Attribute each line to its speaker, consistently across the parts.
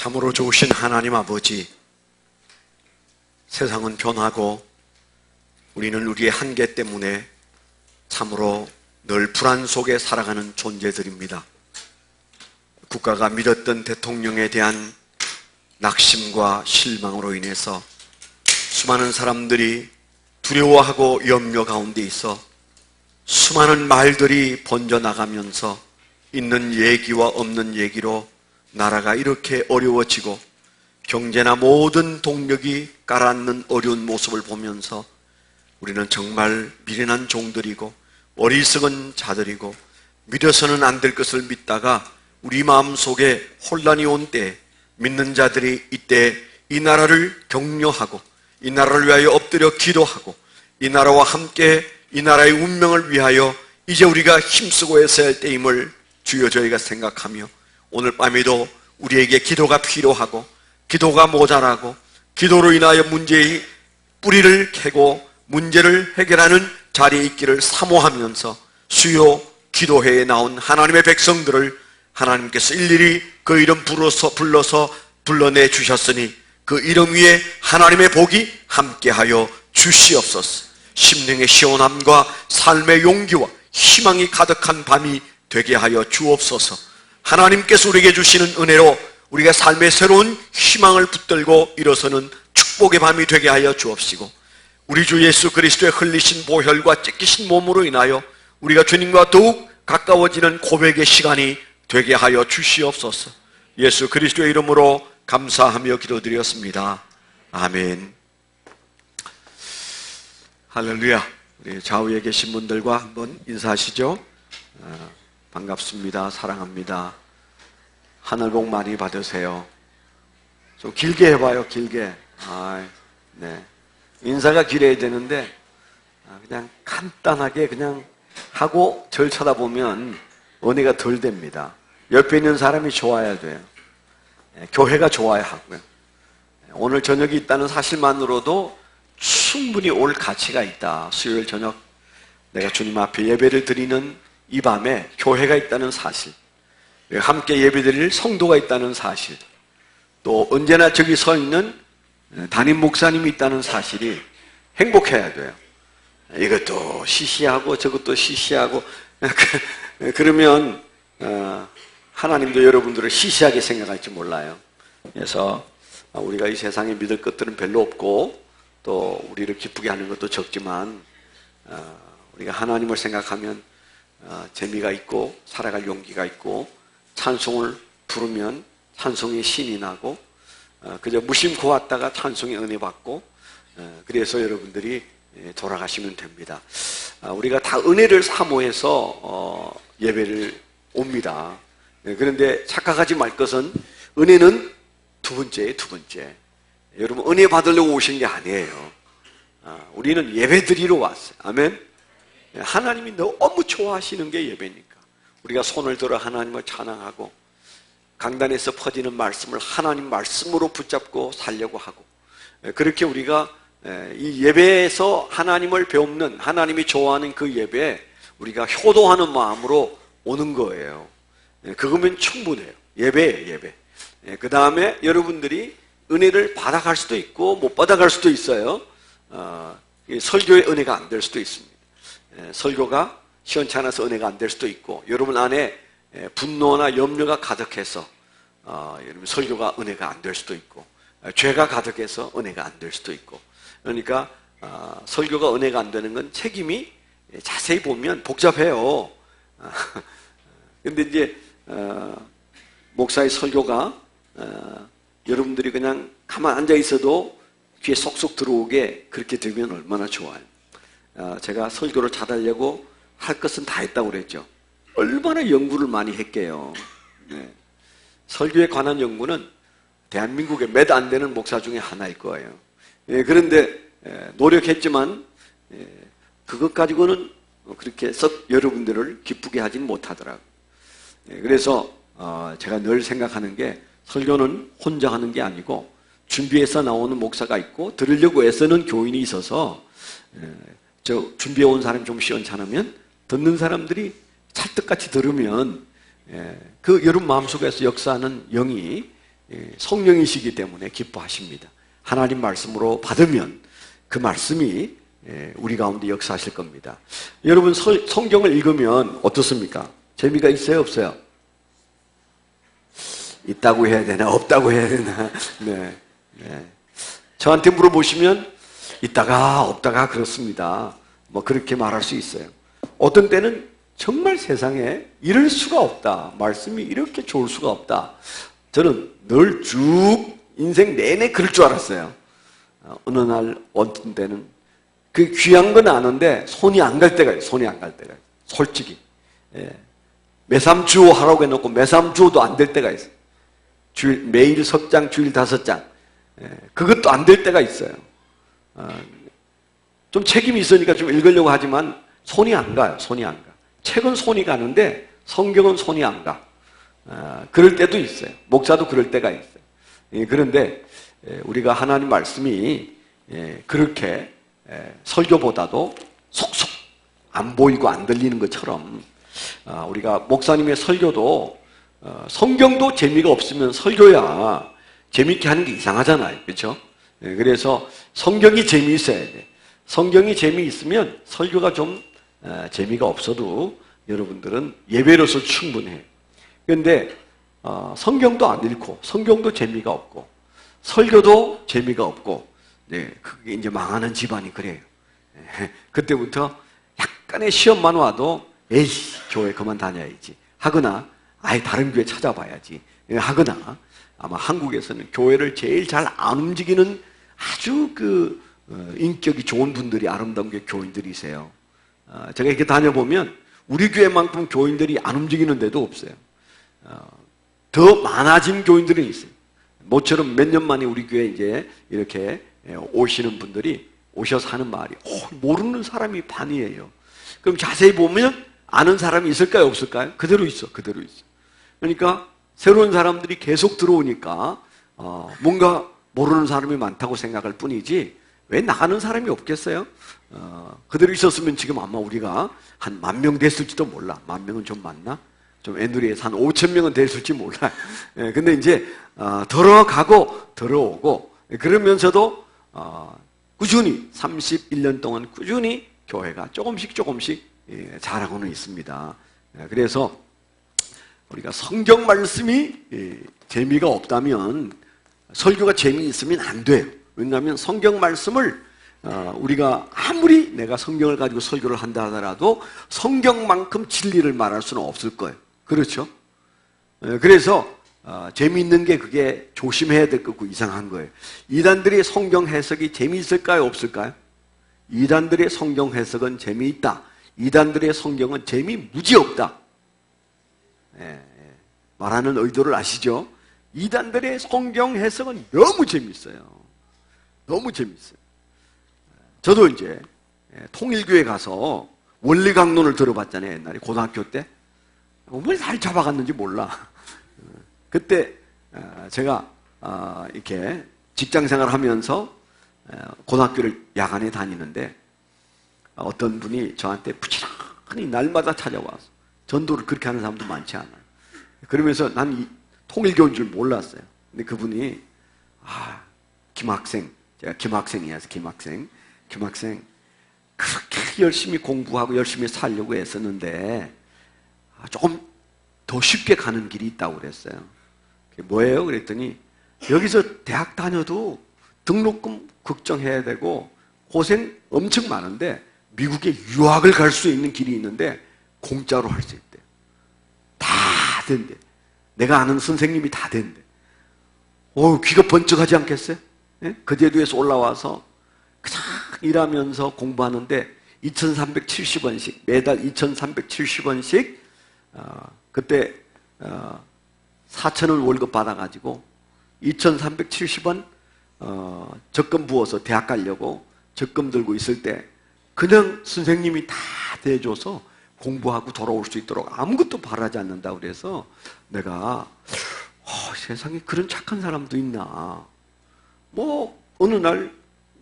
Speaker 1: 참으로 좋으신 하나님 아버지, 세상은 변하고 우리는 우리의 한계 때문에 참으로 늘 불안 속에 살아가는 존재들입니다. 국가가 믿었던 대통령에 대한 낙심과 실망으로 인해서 수많은 사람들이 두려워하고 염려 가운데 있어 수많은 말들이 번져나가면서 있는 얘기와 없는 얘기로 나라가 이렇게 어려워지고 경제나 모든 동력이 가라앉는 어려운 모습을 보면서 우리는 정말 미련한 종들이고 어리석은 자들이고 믿어서는 안 될 것을 믿다가 우리 마음속에 혼란이 온 때 믿는 자들이 이때 이 나라를 격려하고 이 나라를 위하여 엎드려 기도하고 이 나라와 함께 이 나라의 운명을 위하여 이제 우리가 힘쓰고 애써야 할 때임을 주여 저희가 생각하며 오늘 밤에도 우리에게 기도가 필요하고 기도가 모자라고 기도로 인하여 문제의 뿌리를 캐고 문제를 해결하는 자리에 있기를 사모하면서 수요 기도회에 나온 하나님의 백성들을 하나님께서 일일이 그 이름 불러서 불러내 주셨으니 그 이름 위에 하나님의 복이 함께하여 주시옵소서. 심령의 시원함과 삶의 용기와 희망이 가득한 밤이 되게 하여 주옵소서. 하나님께서 우리에게 주시는 은혜로 우리가 삶의 새로운 희망을 붙들고 일어서는 축복의 밤이 되게 하여 주옵시고 우리 주 예수 그리스도의 흘리신 보혈과 찢기신 몸으로 인하여 우리가 주님과 더욱 가까워지는 고백의 시간이 되게 하여 주시옵소서. 예수 그리스도의 이름으로 감사하며 기도드렸습니다. 아멘. 할렐루야. 우리 좌우에 계신 분들과 한번 인사하시죠. 반갑습니다. 사랑합니다. 하늘 복 많이 받으세요. 좀 길게 해봐요. 길게. 네. 인사가 길어야 되는데 그냥 간단하게 그냥 하고 절 쳐다보면 은혜가 덜 됩니다. 옆에 있는 사람이 좋아야 돼요. 교회가 좋아야 하고요. 오늘 저녁이 있다는 사실만으로도 충분히 올 가치가 있다. 수요일 저녁 내가 주님 앞에 예배를 드리는 이 밤에 교회가 있다는 사실, 함께 예배드릴 성도가 있다는 사실, 또 언제나 저기 서 있는 담임 목사님이 있다는 사실이 행복해야 돼요. 이것도 시시하고 저것도 시시하고 그러면 하나님도 여러분들을 시시하게 생각할지 몰라요. 그래서 우리가 이 세상에 믿을 것들은 별로 없고 또 우리를 기쁘게 하는 것도 적지만 우리가 하나님을 생각하면 재미가 있고 살아갈 용기가 있고 찬송을 부르면 찬송의 신이 나고 그저 무심코 왔다가 찬송의 은혜 받고 그래서 여러분들이 돌아가시면 됩니다. 우리가 다 은혜를 사모해서 예배를 옵니다. 그런데 착각하지 말 것은 은혜는 두 번째. 여러분 은혜 받으려고 오신 게 아니에요. 우리는 예배 드리러 왔어요. 아멘. 하나님이 너무 좋아하시는 게 예배니까 우리가 손을 들어 하나님을 찬양하고 강단에서 퍼지는 말씀을 하나님 말씀으로 붙잡고 살려고 하고 그렇게 우리가 이 예배에서 하나님을 배우는 하나님이 좋아하는 그 예배에 우리가 효도하는 마음으로 오는 거예요. 그거면 충분해요. 예배예요. 예배. 그 다음에 여러분들이 은혜를 받아갈 수도 있고 못 받아갈 수도 있어요. 설교의 은혜가 안 될 수도 있습니다. 설교가 시원찮아서 은혜가 안 될 수도 있고 여러분 안에 분노나 염려가 가득해서 여러분 설교가 은혜가 안 될 수도 있고 죄가 가득해서 은혜가 안 될 수도 있고 그러니까 설교가 은혜가 안 되는 건 책임이 자세히 보면 복잡해요. 근데 이제 목사의 설교가 여러분들이 그냥 가만 앉아 있어도 귀에 쏙쏙 들어오게 그렇게 되면 얼마나 좋아요. 제가 설교를 잘하려고 할 것은 다 했다고 그랬죠. 얼마나 연구를 많이 했게요. 네. 설교에 관한 연구는 대한민국에 몇 안 되는 목사 중에 하나일 거예요. 그런데 노력했지만 그것 가지고는 그렇게 썩 여러분들을 기쁘게 하진 못하더라고요. 그래서 제가 늘 생각하는 게 설교는 혼자 하는 게 아니고 준비해서 나오는 목사가 있고 들으려고 애쓰는 교인이 있어서 저 준비해온 사람이 좀 시원찮으면 듣는 사람들이 찰떡같이 들으면 그 여러분 마음속에서 역사하는 영이 성령이시기 때문에 기뻐하십니다. 하나님 말씀으로 받으면 그 말씀이 우리 가운데 역사하실 겁니다. 여러분 성경을 읽으면 어떻습니까? 재미가 있어요, 없어요? 있다고 해야 되나, 없다고 해야 되나? 네. 저한테 물어보시면 있다가 없다가 그렇습니다. 뭐 그렇게 말할 수 있어요. 어떤 때는 정말 세상에 이럴 수가 없다. 말씀이 이렇게 좋을 수가 없다. 저는 늘 쭉 인생 내내 그럴 줄 알았어요. 어느 날 어떤 때는 그 귀한 건 아는데 손이 안 갈 때가 있어요. 손이 안 갈 때가 있어요. 솔직히. 매삼주오 하라고 해놓고 매삼주오도 안 될 때가 있어요. 주일, 매일 석 장, 주일 5장. 그것도 안 될 때가 있어요. 좀 책임이 있으니까 좀 읽으려고 하지만 손이 안 가요. 손이 안 가. 책은 손이 가는데 성경은 손이 안 가. 그럴 때도 있어요. 목사도 그럴 때가 있어요. 그런데 우리가 하나님 말씀이 그렇게 설교보다도 속속 안 보이고 안 들리는 것처럼 우리가 목사님의 설교도 성경도 재미가 없으면 설교야 재미있게 하는 게 이상하잖아요. 그렇죠? 그래서 성경이 재미있어야 돼. 성경이 재미있으면 설교가 좀 재미가 없어도 여러분들은 예배로서 충분해요. 그런데 성경도 안 읽고 성경도 재미가 없고 설교도 재미가 없고 그게 이제 망하는 집안이 그래요. 그때부터 약간의 시험만 와도 에이 교회 그만 다녀야지 하거나 아예 다른 교회 찾아봐야지 하거나 아마 한국에서는 교회를 제일 잘 안 움직이는 아주 인격이 좋은 분들이 아름다운 게 교인들이세요. 제가 이렇게 다녀보면 우리 교회만큼 교인들이 안 움직이는 데도 없어요. 더 많아진 교인들은 있어요. 모처럼 몇 년 만에 우리 교회에 이제 이렇게 오시는 분들이 오셔서 하는 말이 모르는 사람이 반이에요. 그럼 자세히 보면 아는 사람이 있을까요? 없을까요? 그대로 있어. 그대로 있어. 그러니까 새로운 사람들이 계속 들어오니까 뭔가 모르는 사람이 많다고 생각할 뿐이지 왜 나가는 사람이 없겠어요? 그대로 있었으면 지금 아마 우리가 한 10,000명 됐을지도 몰라. 10,000명은 좀 많나? 좀 애누리에서 한 5,000명은 됐을지 몰라. 근데 이제 들어가고 들어오고 그러면서도 꾸준히 31년 동안 꾸준히 교회가 조금씩 자라고는 있습니다. 그래서 우리가 성경 말씀이 재미가 없다면 설교가 재미있으면 안 돼요. 왜냐하면 성경 말씀을 우리가 아무리 내가 성경을 가지고 설교를 한다 하더라도 성경만큼 진리를 말할 수는 없을 거예요. 그렇죠? 그래서 재미있는 게 그게 조심해야 될 거고 이상한 거예요. 이단들의 성경 해석이 재미있을까요? 없을까요? 이단들의 성경 해석은 재미있다. 이단들의 성경은 재미무지 없다. 말하는 의도를 아시죠? 이단들의 성경 해석은 너무 재밌어요. 너무 재밌어요. 저도 이제 통일교회 가서 원리 강론을 들어봤잖아요. 옛날에 고등학교 때. 뭘 잘 잡아갔는지 몰라. 그때 제가 이렇게 직장생활을 하면서 고등학교를 야간에 다니는데 어떤 분이 저한테 부지런히 날마다 찾아와서 전도를 그렇게 하는 사람도 많지 않아요. 그러면서 난 이 통일교인 줄 몰랐어요. 근데 그분이 김학생, 제가 김학생이어서 김학생 그렇게 열심히 공부하고 열심히 살려고 애썼는데 조금 더 쉽게 가는 길이 있다고 그랬어요. 그게 뭐예요? 그랬더니 여기서 대학 다녀도 등록금 걱정해야 되고 고생 엄청 많은데 미국에 유학을 갈 수 있는 길이 있는데 공짜로 할 수 있대. 다 된대. 내가 아는 선생님이 다 된대. 귀가 번쩍하지 않겠어요? 예? 그 제도에서 올라와서 그냥 일하면서 공부하는데 2,370원씩 매달 2,370원씩 그때 4,000원 월급 받아가지고 2,370원 적금 부어서 대학 가려고 적금 들고 있을 때 그냥 선생님이 다 대줘서 공부하고 돌아올 수 있도록 아무것도 바라지 않는다 그래서 내가 세상에 그런 착한 사람도 있나. 어느 날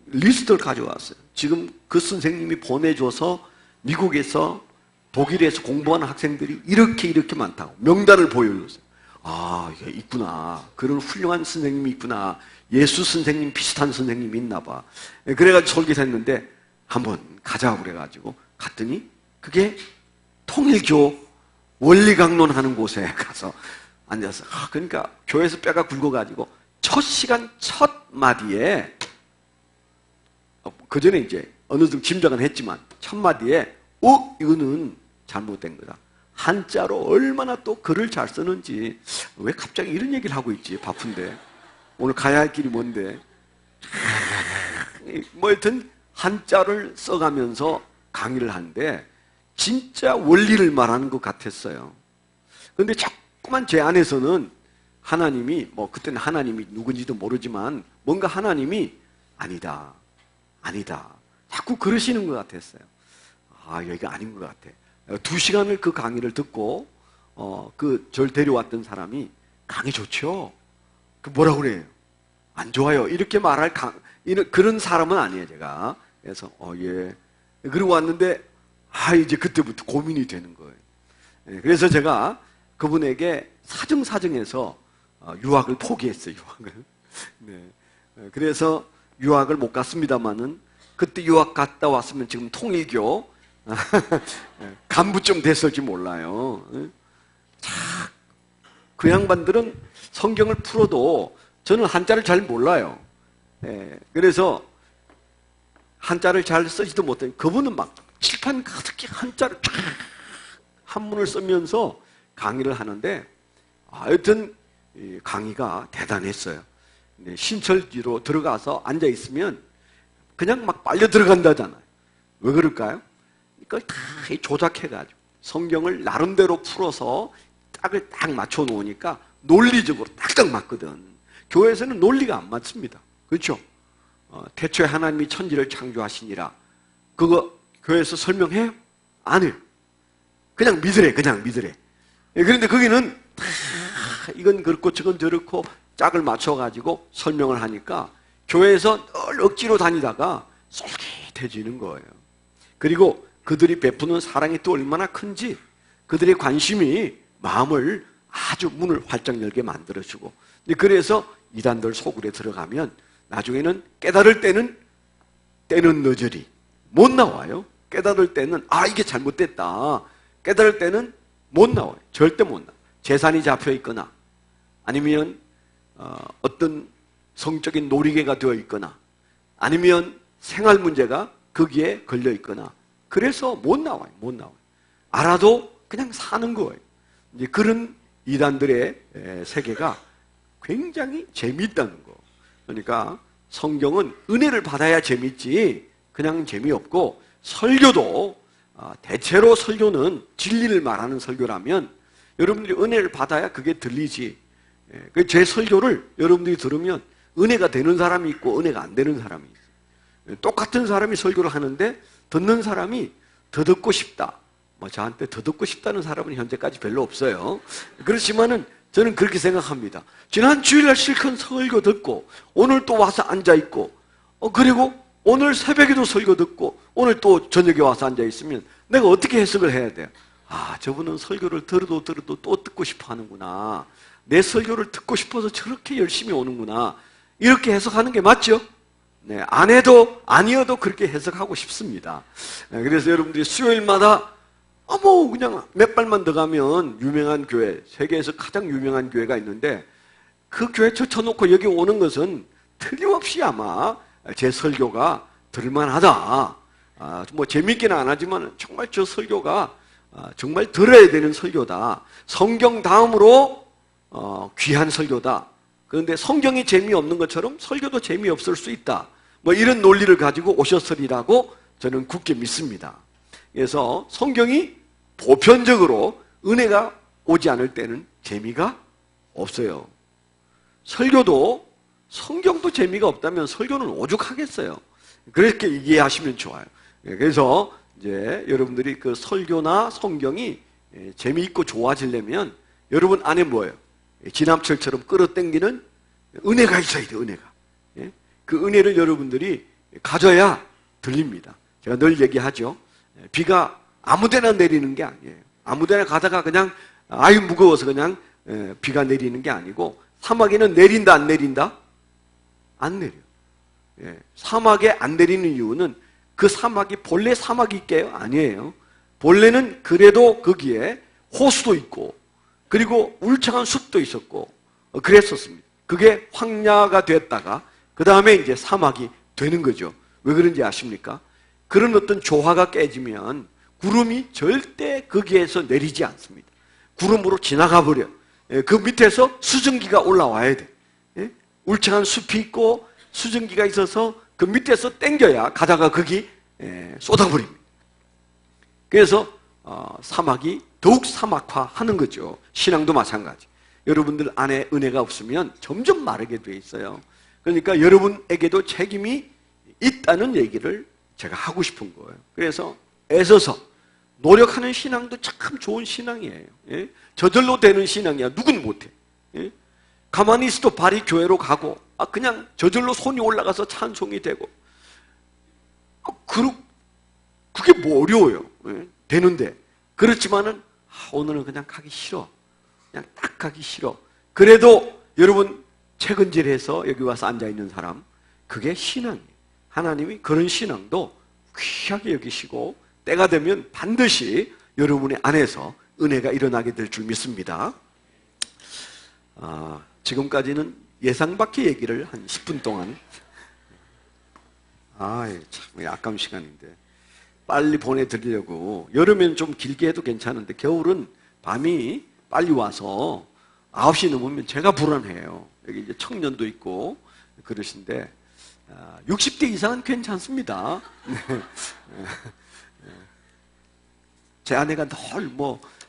Speaker 1: 리스트를 가져왔어요. 지금 그 선생님이 보내줘서 미국에서 독일에서 공부하는 학생들이 이렇게 많다고 명단을 보여줬어요. 아, 이게 있구나. 그런 훌륭한 선생님이 있구나. 예수 선생님 비슷한 선생님이 있나 봐. 그래가지고 설교를 했는데 한번 가자고 그래가지고 갔더니 그게 통일교 원리강론하는 곳에 가서 앉아서 그러니까 교회에서 뼈가 굵어가지고 첫 시간 첫 마디에 그 전에 이제 어느 정도 짐작은 했지만 첫 마디에 이거는 잘못된 거다. 한자로 얼마나 또 글을 잘 쓰는지 왜 갑자기 이런 얘기를 하고 있지 바쁜데 오늘 가야 할 길이 뭔데 뭐 여튼 한자를 써가면서 강의를 하는데 진짜 원리를 말하는 것 같았어요. 그런데 자꾸만 제 안에서는 하나님이 뭐 그때는 하나님이 누군지도 모르지만 뭔가 하나님이 아니다 자꾸 그러시는 것 같았어요. 아, 여기가 아닌 것 같아. 2시간을 그 강의를 듣고 절 데려왔던 사람이 강의 좋죠? 그 뭐라 그래요? 안 좋아요. 이렇게 말할 그런 사람은 아니에요, 제가. 그래서 예. 그리고 왔는데 이제 그때부터 고민이 되는 거예요. 그래서 제가 그분에게 사정사정해서 유학을 포기했어요. 유학을. 네. 그래서 유학을 못 갔습니다만은 그때 유학 갔다 왔으면 지금 통일교 간부쯤 됐을지 몰라요. 그 양반들은 성경을 풀어도 저는 한자를 잘 몰라요. 그래서 한자를 잘 쓰지도 못해요. 그분은 막 칠판 가득히 한자를 쫙 한문을 쓰면서 강의를 하는데 하여튼 강의가 대단했어요. 신철지로 들어가서 앉아있으면 그냥 막 빨려 들어간다잖아요. 왜 그럴까요? 그걸 다 조작해가지고 성경을 나름대로 풀어서 딱을 딱 맞춰 놓으니까 논리적으로 딱딱 맞거든. 교회에서는 논리가 안 맞습니다. 그렇죠? 태초에 하나님이 천지를 창조하시니라. 그거 교회에서 설명해요? 안 해요. 그냥 믿으래. 그런데 거기는 다 이건 그렇고 저건 저렇고 짝을 맞춰가지고 설명을 하니까 교회에서 늘 억지로 다니다가 솔깃해지는 거예요. 그리고 그들이 베푸는 사랑이 또 얼마나 큰지 그들의 관심이 마음을 아주 문을 활짝 열게 만들어주고 그래서 이단들 속으로 들어가면 나중에는 깨달을 때는 늦으리 못 나와요. 깨달을 때는 이게 잘못됐다. 깨달을 때는 못 나와요. 절대 못 나와요. 재산이 잡혀 있거나 아니면 어떤 성적인 놀이개가 되어 있거나 아니면 생활 문제가 거기에 걸려 있거나 그래서 못 나와요. 알아도 그냥 사는 거예요. 이제 그런 이단들의 세계가 굉장히 재미있다는 거. 그러니까 성경은 은혜를 받아야 재밌지 그냥 재미없고 설교도 대체로 설교는 진리를 말하는 설교라면 여러분들이 은혜를 받아야 그게 들리지. 제 설교를 여러분들이 들으면 은혜가 되는 사람이 있고 은혜가 안 되는 사람이 있어요. 똑같은 사람이 설교를 하는데 듣는 사람이 더 듣고 싶다. 저한테 더 듣고 싶다는 사람은 현재까지 별로 없어요. 그렇지만은 저는 그렇게 생각합니다. 지난 주일날 실컷 설교 듣고 오늘 또 와서 앉아있고 그리고 오늘 새벽에도 설교 듣고 오늘 또 저녁에 와서 앉아있으면 내가 어떻게 해석을 해야 돼요? 저분은 설교를 들어도 또 듣고 싶어 하는구나. 내 설교를 듣고 싶어서 저렇게 열심히 오는구나. 이렇게 해석하는 게 맞죠? 네, 안 해도 아니어도 그렇게 해석하고 싶습니다. 그래서 여러분들이 수요일마다 그냥 몇 발만 더 가면 유명한 교회, 세계에서 가장 유명한 교회가 있는데 그 교회 쳐놓고 여기 오는 것은 틀림없이 아마 제 설교가 들을만하다. 재밌기는 안 하지만 정말 저 설교가 정말 들어야 되는 설교다. 성경 다음으로 귀한 설교다. 그런데 성경이 재미없는 것처럼 설교도 재미없을 수 있다. 이런 논리를 가지고 오셨으리라고 저는 굳게 믿습니다. 그래서 성경이 보편적으로 은혜가 오지 않을 때는 재미가 없어요. 설교도 성경도 재미가 없다면 설교는 오죽하겠어요. 그렇게 이해하시면 좋아요. 그래서 이제 여러분들이 그 설교나 성경이 재미있고 좋아지려면 여러분 안에 뭐예요? 지남철처럼 끌어당기는 은혜가 있어야 돼요. 은혜가. 그 은혜를 여러분들이 가져야 들립니다. 제가 늘 얘기하죠. 비가 아무데나 내리는 게 아니에요. 아무데나 가다가 그냥 무거워서 그냥 비가 내리는 게 아니고 사막에는 내린다 안 내린다? 안 내려. 사막에 안 내리는 이유는 그 사막이 본래 사막일게요? 아니에요. 본래는 그래도 거기에 호수도 있고 그리고 울창한 숲도 있었고 그랬었습니다. 그게 황야가 됐다가 그 다음에 이제 사막이 되는 거죠. 왜 그런지 아십니까? 그런 어떤 조화가 깨지면 구름이 절대 거기에서 내리지 않습니다. 구름으로 지나가 버려. 그 밑에서 수증기가 올라와야 돼. 울창한 숲이 있고 수증기가 있어서 그 밑에서 땡겨야 가다가 거기 쏟아버립니다. 그래서 사막이 더욱 사막화하는 거죠. 신앙도 마찬가지. 여러분들 안에 은혜가 없으면 점점 마르게 돼 있어요. 그러니까 여러분에게도 책임이 있다는 얘기를 제가 하고 싶은 거예요. 그래서 애써서 노력하는 신앙도 참 좋은 신앙이에요. 저절로 되는 신앙이야. 누군 못해. 가만히 있어도 발이 교회로 가고 그냥 저절로 손이 올라가서 찬송이 되고 그게 뭐 어려워요. 되는데 그렇지만은 오늘은 그냥 가기 싫어. 그냥 딱 가기 싫어. 그래도 여러분 책은질해서 여기 와서 앉아있는 사람 그게 신앙이에요. 하나님이 그런 신앙도 귀하게 여기시고 때가 되면 반드시 여러분의 안에서 은혜가 일어나게 될 줄 믿습니다. 지금까지는 예상 밖의 얘기를 한 10분 동안 참 아까운 시간인데 빨리 보내드리려고. 여름엔 좀 길게 해도 괜찮은데 겨울은 밤이 빨리 와서 9시 넘으면 제가 불안해요. 여기 이제 청년도 있고 그러신데 60대 이상은 괜찮습니다. 제 아내가 늘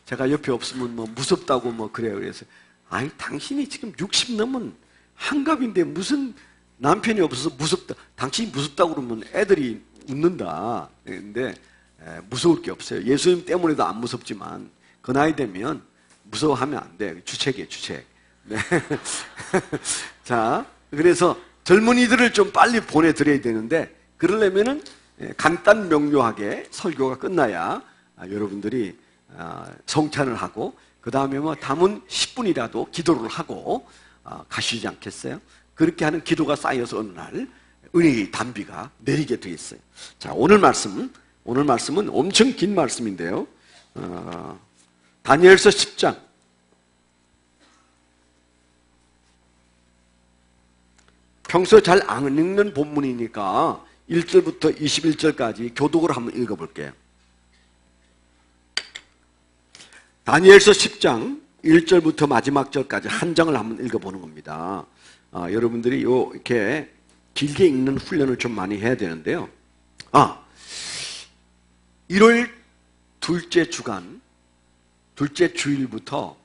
Speaker 1: 제가 옆에 없으면 무섭다고 그래요. 그래서 당신이 지금 60 넘은 한갑인데 무슨 남편이 없어서 무섭다. 당신이 무섭다고 그러면 애들이 웃는다. 근데 무서울 게 없어요. 예수님 때문에도 안 무섭지만 그 나이 되면 무서워하면 안 돼요. 주책이에요, 주책. 네. 자, 그래서 젊은이들을 좀 빨리 보내드려야 되는데 그러려면은 간단 명료하게 설교가 끝나야 여러분들이 성찬을 하고 그 다음에 담은 10분이라도 기도를 하고 가시지 않겠어요? 그렇게 하는 기도가 쌓여서 어느 날 은혜의 단비가 내리게 돼 있어요. 자, 오늘 말씀은 엄청 긴 말씀인데요. 다니엘서 10장. 평소 잘 안 읽는 본문이니까 1절부터 21절까지 교독을 한번 읽어볼게요. 다니엘서 10장 1절부터 마지막 절까지 한 장을 한번 읽어보는 겁니다. 여러분들이 이렇게 길게 읽는 훈련을 좀 많이 해야 되는데요. 1월 둘째 주간, 둘째 주일부터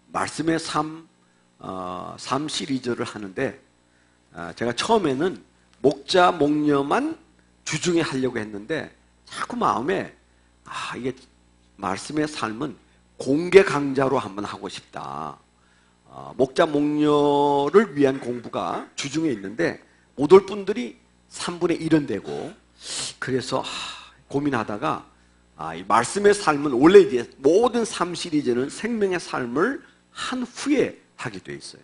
Speaker 1: 말씀의 삶 시리즈를 하는데 제가 처음에는 목자, 목녀만 주중에 하려고 했는데 자꾸 마음에 이게 말씀의 삶은 공개 강좌로 한번 하고 싶다. 목자, 목녀를 위한 공부가 주중에 있는데 못 올 분들이 3분의 1은 되고 그래서 고민하다가 이 말씀의 삶은 원래 이제 모든 삶 시리즈는 생명의 삶을 한 후에 하게 돼 있어요.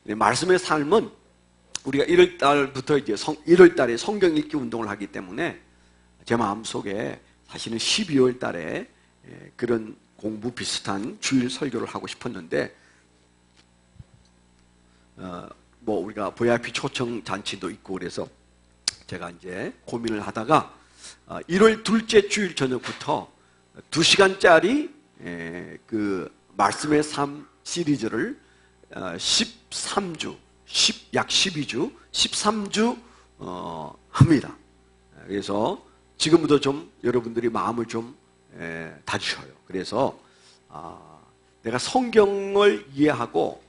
Speaker 1: 말씀의 삶은 우리가 1월 달부터 이제 1월 달에 성경 읽기 운동을 하기 때문에 제 마음속에 사실은 12월 달에 그런 공부 비슷한 주일 설교를 하고 싶었는데 우리가 VIP 초청 잔치도 있고 그래서 제가 이제 고민을 하다가 1월 둘째 주일 저녁부터 2시간짜리 그 말씀의 삶 시리즈를 13주 약 12주 13주 합니다. 그래서 지금부터 좀 여러분들이 마음을 좀 다주셔요. 그래서 내가 성경을 이해하고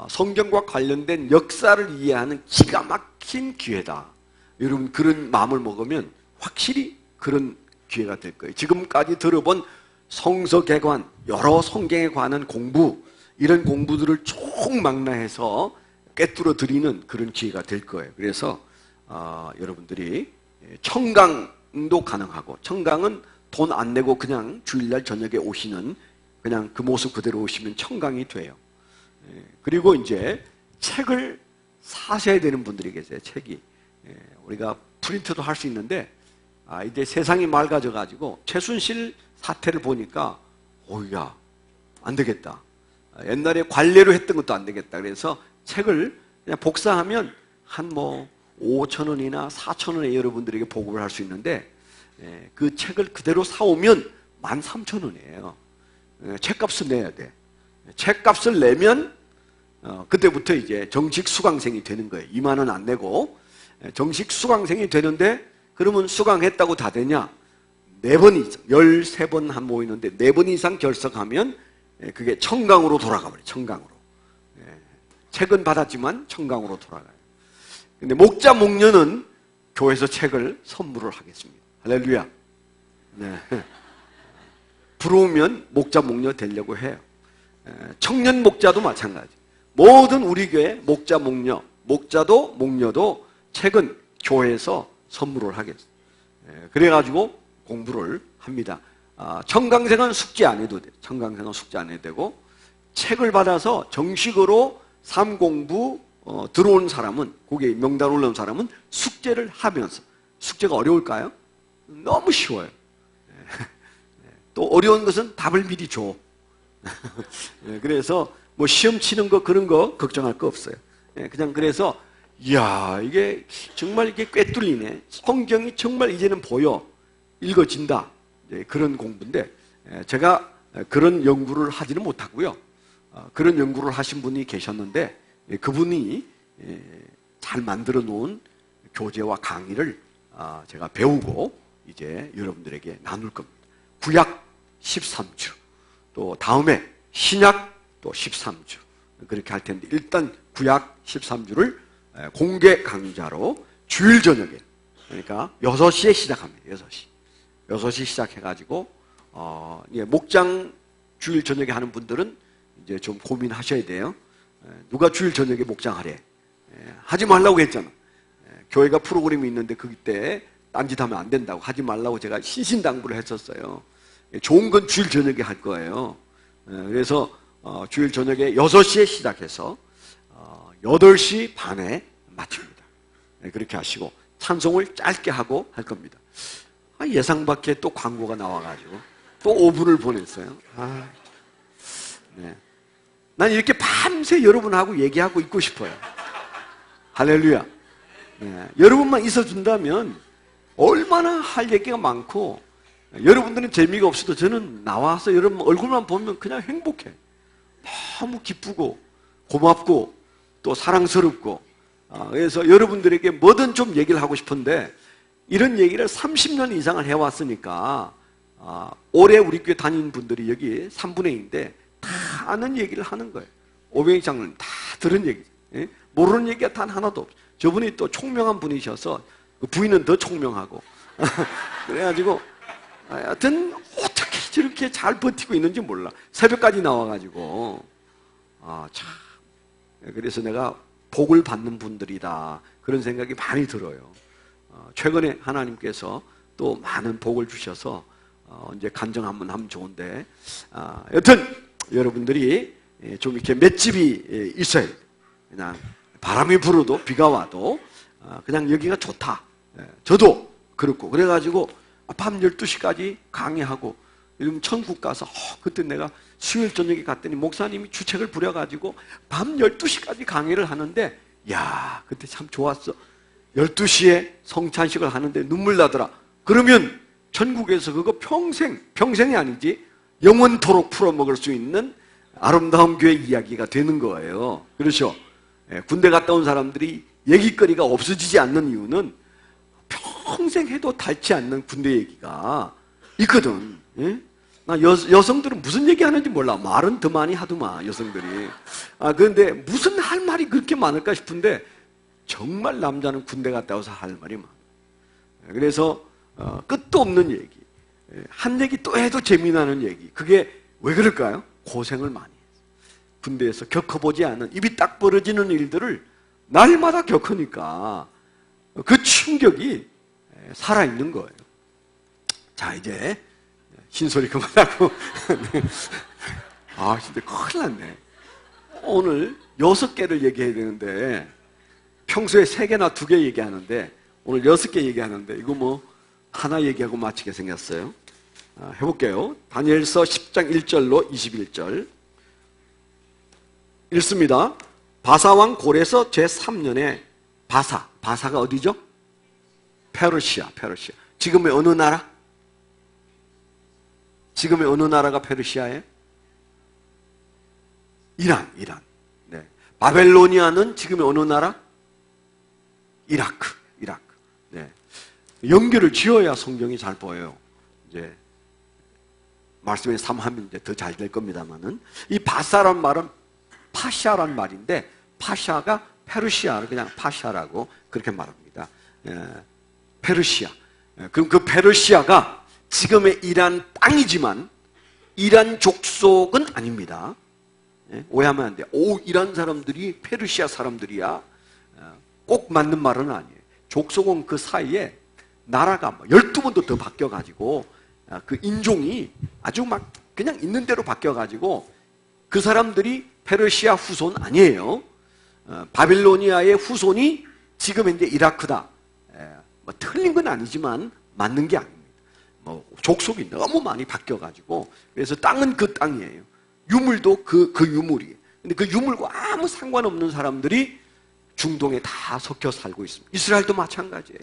Speaker 1: 성경과 관련된 역사를 이해하는 기가 막힌 기회다. 여러분 그런 마음을 먹으면 확실히 그런 기회가 될 거예요. 지금까지 들어본 성서개관, 여러 성경에 관한 공부, 이런 공부들을 총망라해서 꿰뚫어 드리는 그런 기회가 될 거예요. 그래서 여러분들이 청강도 가능하고, 청강은 돈 안 내고 그냥 주일날 저녁에 오시는, 그냥 그 모습 그대로 오시면 청강이 돼요. 그리고 이제 책을 사셔야 되는 분들이 계세요. 책이. 우리가 프린트도 할 수 있는데 이제 세상이 맑아져가지고 최순실 사태를 보니까 오야 안 되겠다. 옛날에 관례로 했던 것도 안 되겠다. 그래서 책을 그냥 복사하면 한 5천 원이나 4천 원에 여러분들에게 보급을 할 수 있는데 그 책을 그대로 사오면 13,000원이에요. 책값을 내야 돼. 책값을 내면 그때부터 이제 정식 수강생이 되는 거예요. 2만 원 안 내고 정식 수강생이 되는데 그러면 수강했다고 다 되냐? 4번 이상, 13번 한 모이는데 4번 이상 결석하면 그게 청강으로 돌아가 버려요. 청강으로. 책은 받았지만 청강으로 돌아가요. 근데 목자 목녀는 교회에서 책을 선물을 하겠습니다. 할렐루야. 네. 부러우면 목자 목녀 되려고 해요. 청년 목자도 마찬가지. 모든 우리 교회 목자 목녀, 목자도 목녀도 책은 교회에서 선물을 하겠어요. 그래가지고 공부를 합니다. 청강생은 숙제 안 해도 돼요. 청강생은 숙제 안 해도 되고 책을 받아서 정식으로 삼공부 들어온 사람은, 거기에 명단 올라온 사람은 숙제를 하면서, 숙제가 어려울까요? 너무 쉬워요. 또 어려운 것은 답을 미리 줘. 그래서 시험 치는 거 그런 거 걱정할 거 없어요. 그냥 그래서 이야 이게 정말 이게 꿰뚫리네. 성경이 정말 이제는 보여. 읽어진다. 그런 공부인데 제가 그런 연구를 하지는 못하고요. 그런 연구를 하신 분이 계셨는데 그분이 잘 만들어 놓은 교재와 강의를 제가 배우고 이제 여러분들에게 나눌 겁니다. 구약 13주, 또 다음에 신약 또 13주 그렇게 할 텐데 일단 구약 13주를 공개 강좌로 주일 저녁에, 그러니까 6시에 시작합니다. 6시 시작해가지고 목장 주일 저녁에 하는 분들은 이제 좀 고민하셔야 돼요. 누가 주일 저녁에 목장하래? 하지 말라고 했잖아. 교회가 프로그램이 있는데 그때 딴짓하면 안 된다고 하지 말라고 제가 신신당부를 했었어요. 좋은 건 주일 저녁에 할 거예요. 그래서 주일 저녁에 6시에 시작해서 8시 반에 마칩니다. 그렇게 하시고 찬송을 짧게 하고 할 겁니다. 예상 밖에 또 광고가 나와가지고 또 5분을 보냈어요. 네. 난 이렇게 밤새 여러분하고 얘기하고 있고 싶어요. 할렐루야. 네. 여러분만 있어준다면 얼마나 할 얘기가 많고, 여러분들은 재미가 없어도 저는 나와서 여러분 얼굴만 보면 그냥 행복해. 너무 기쁘고 고맙고 또 사랑스럽고. 그래서 여러분들에게 뭐든 좀 얘기를 하고 싶은데 이런 얘기를 30년 이상을 해왔으니까 올해 우리 교회 다니는 분들이 여기 3분의 2인데 다 아는 얘기를 하는 거예요. 오병익 장로님 다 들은 얘기죠. 모르는 얘기가 단 하나도 없어요. 저분이 또 총명한 분이셔서 부인은 더 총명하고 그래가지고 하여튼 어떻게 저렇게 잘 버티고 있는지 몰라. 새벽까지 나와가지고 참. 그래서 내가 복을 받는 분들이다 그런 생각이 많이 들어요. 최근에 하나님께서 또 많은 복을 주셔서 이제 간증 한번 하면 좋은데 여튼 여러분들이 좀 이렇게 맷집이 있어야 돼요. 그냥 바람이 불어도 비가 와도 그냥 여기가 좋다. 저도 그렇고 그래가지고 밤 12시까지 강의하고 이러면 천국 가서 그때 내가 수요일 저녁에 갔더니 목사님이 주책을 부려가지고 밤 12시까지 강의를 하는데 야 그때 참 좋았어. 12시에 성찬식을 하는데 눈물 나더라. 그러면 천국에서 그거 평생이 아니지 영원토록 풀어먹을 수 있는 아름다운 교회 이야기가 되는 거예요. 그렇죠? 군대 갔다 온 사람들이 얘기거리가 없어지지 않는 이유는 평생 해도 닳지 않는 군대 얘기가 있거든. 나 여성들은 무슨 얘기하는지 몰라. 말은 더 많이 하더만 여성들이. 그런데 무슨 할 말이 그렇게 많을까 싶은데 정말 남자는 군대 갔다 와서 할 말이 많아. 그래서 끝도 없는 얘기, 한 얘기 또 해도 재미나는 얘기. 그게 왜 그럴까요? 고생을 많이 해서 군대에서 겪어보지 않은 입이 딱 벌어지는 일들을 날마다 겪으니까 그 충격이 살아있는 거예요. 자 이제 흰소리 그만하고 진짜 큰일 났네. 오늘 6개를 얘기해야 되는데 평소에 3개나 2개 얘기하는데 오늘 6개 얘기하는데 이거 뭐 하나 얘기하고 마치게 생겼어요. 해볼게요. 다니엘서 10장 1절로 21절 읽습니다. 바사왕 고레서 제3년에 바사가 어디죠? 페르시아. 지금의 어느 나라? 지금의 어느 나라가 페르시아예요? 이란. 네. 바벨로니아는 지금의 어느 나라? 이라크. 네. 연결을 지어야 성경이 잘 보여요. 이제 말씀에 삼하면 이제 더 잘 될 겁니다만은 이 바사란 말은 파샤란 말인데 파샤가 페르시아를 그냥 파샤라고 그렇게 말합니다. 페르시아. 그럼 그 페르시아가 지금의 이란 땅이지만 이란 족속은 아닙니다. 오해하면 안 돼요. 이란 사람들이 페르시아 사람들이야. 꼭 맞는 말은 아니에요. 족속은 그 사이에 나라가 12번도 더 바뀌어가지고 그 인종이 아주 막 그냥 있는 대로 바뀌어가지고 그 사람들이 페르시아 후손 아니에요. 바빌로니아의 후손이 지금 이제 이라크다. 뭐 틀린 건 아니지만 맞는 게 아닙니다. 뭐 족속이 너무 많이 바뀌어가지고 그래서 땅은 그 땅이에요. 유물도 그 유물이에요. 근데 그 유물과 아무 상관없는 사람들이 중동에 다 섞여 살고 있습니다. 이스라엘도 마찬가지예요.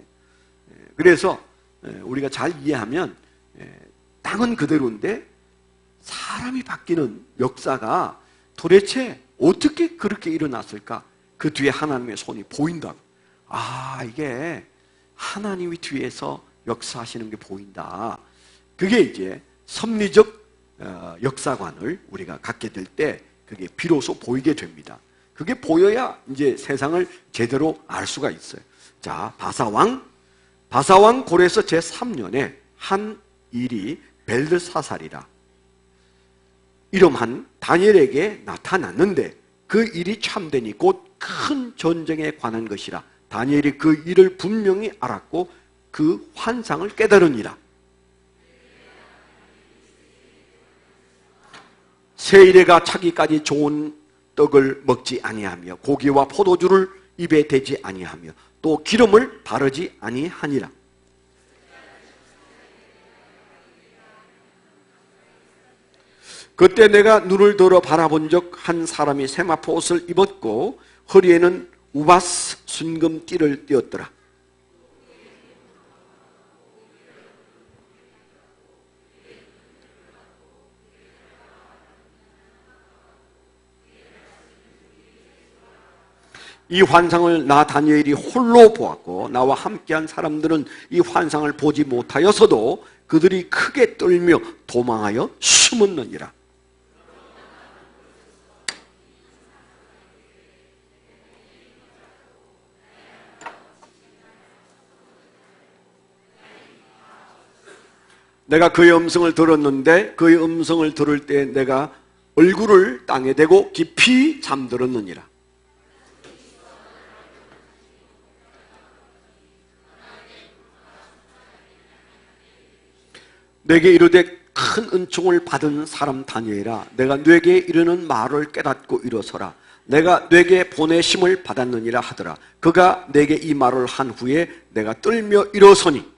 Speaker 1: 그래서 우리가 잘 이해하면 땅은 그대로인데 사람이 바뀌는 역사가 도대체 어떻게 그렇게 일어났을까? 그 뒤에 하나님의 손이 보인다고. 이게 하나님이 뒤에서 역사하시는 게 보인다. 그게 이제 섭리적 역사관을 우리가 갖게 될 때 그게 비로소 보이게 됩니다. 그게 보여야 이제 세상을 제대로 알 수가 있어요. 자, 바사왕 고레서 제3년에 한 일이 벨드사살이라 이름한 다니엘에게 나타났는데 그 일이 참되니 곧 큰 전쟁에 관한 것이라. 다니엘이 그 일을 분명히 알았고 그 환상을 깨달으니라. 세일에가 차기까지 좋은 떡을 먹지 아니하며 고기와 포도주를 입에 대지 아니하며 또 기름을 바르지 아니하니라. 그때 내가 눈을 들어 바라본 적 한 사람이 세마포 옷을 입었고 허리에는 우바스 순금띠를 띠었더라. 이 환상을 나 다니엘이 홀로 보았고 나와 함께한 사람들은 이 환상을 보지 못하여서도 그들이 크게 떨며 도망하여 숨었느니라. 내가 그의 음성을 들었는데 그의 음성을 들을 때 내가 얼굴을 땅에 대고 깊이 잠들었느니라. 내게 이르되 큰 은총을 받은 사람 다니엘아, 내가 네게 이르는 말을 깨닫고 일어서라. 내가 네게 보내심을 받았느니라 하더라. 그가 내게 이 말을 한 후에 내가 떨며 일어서니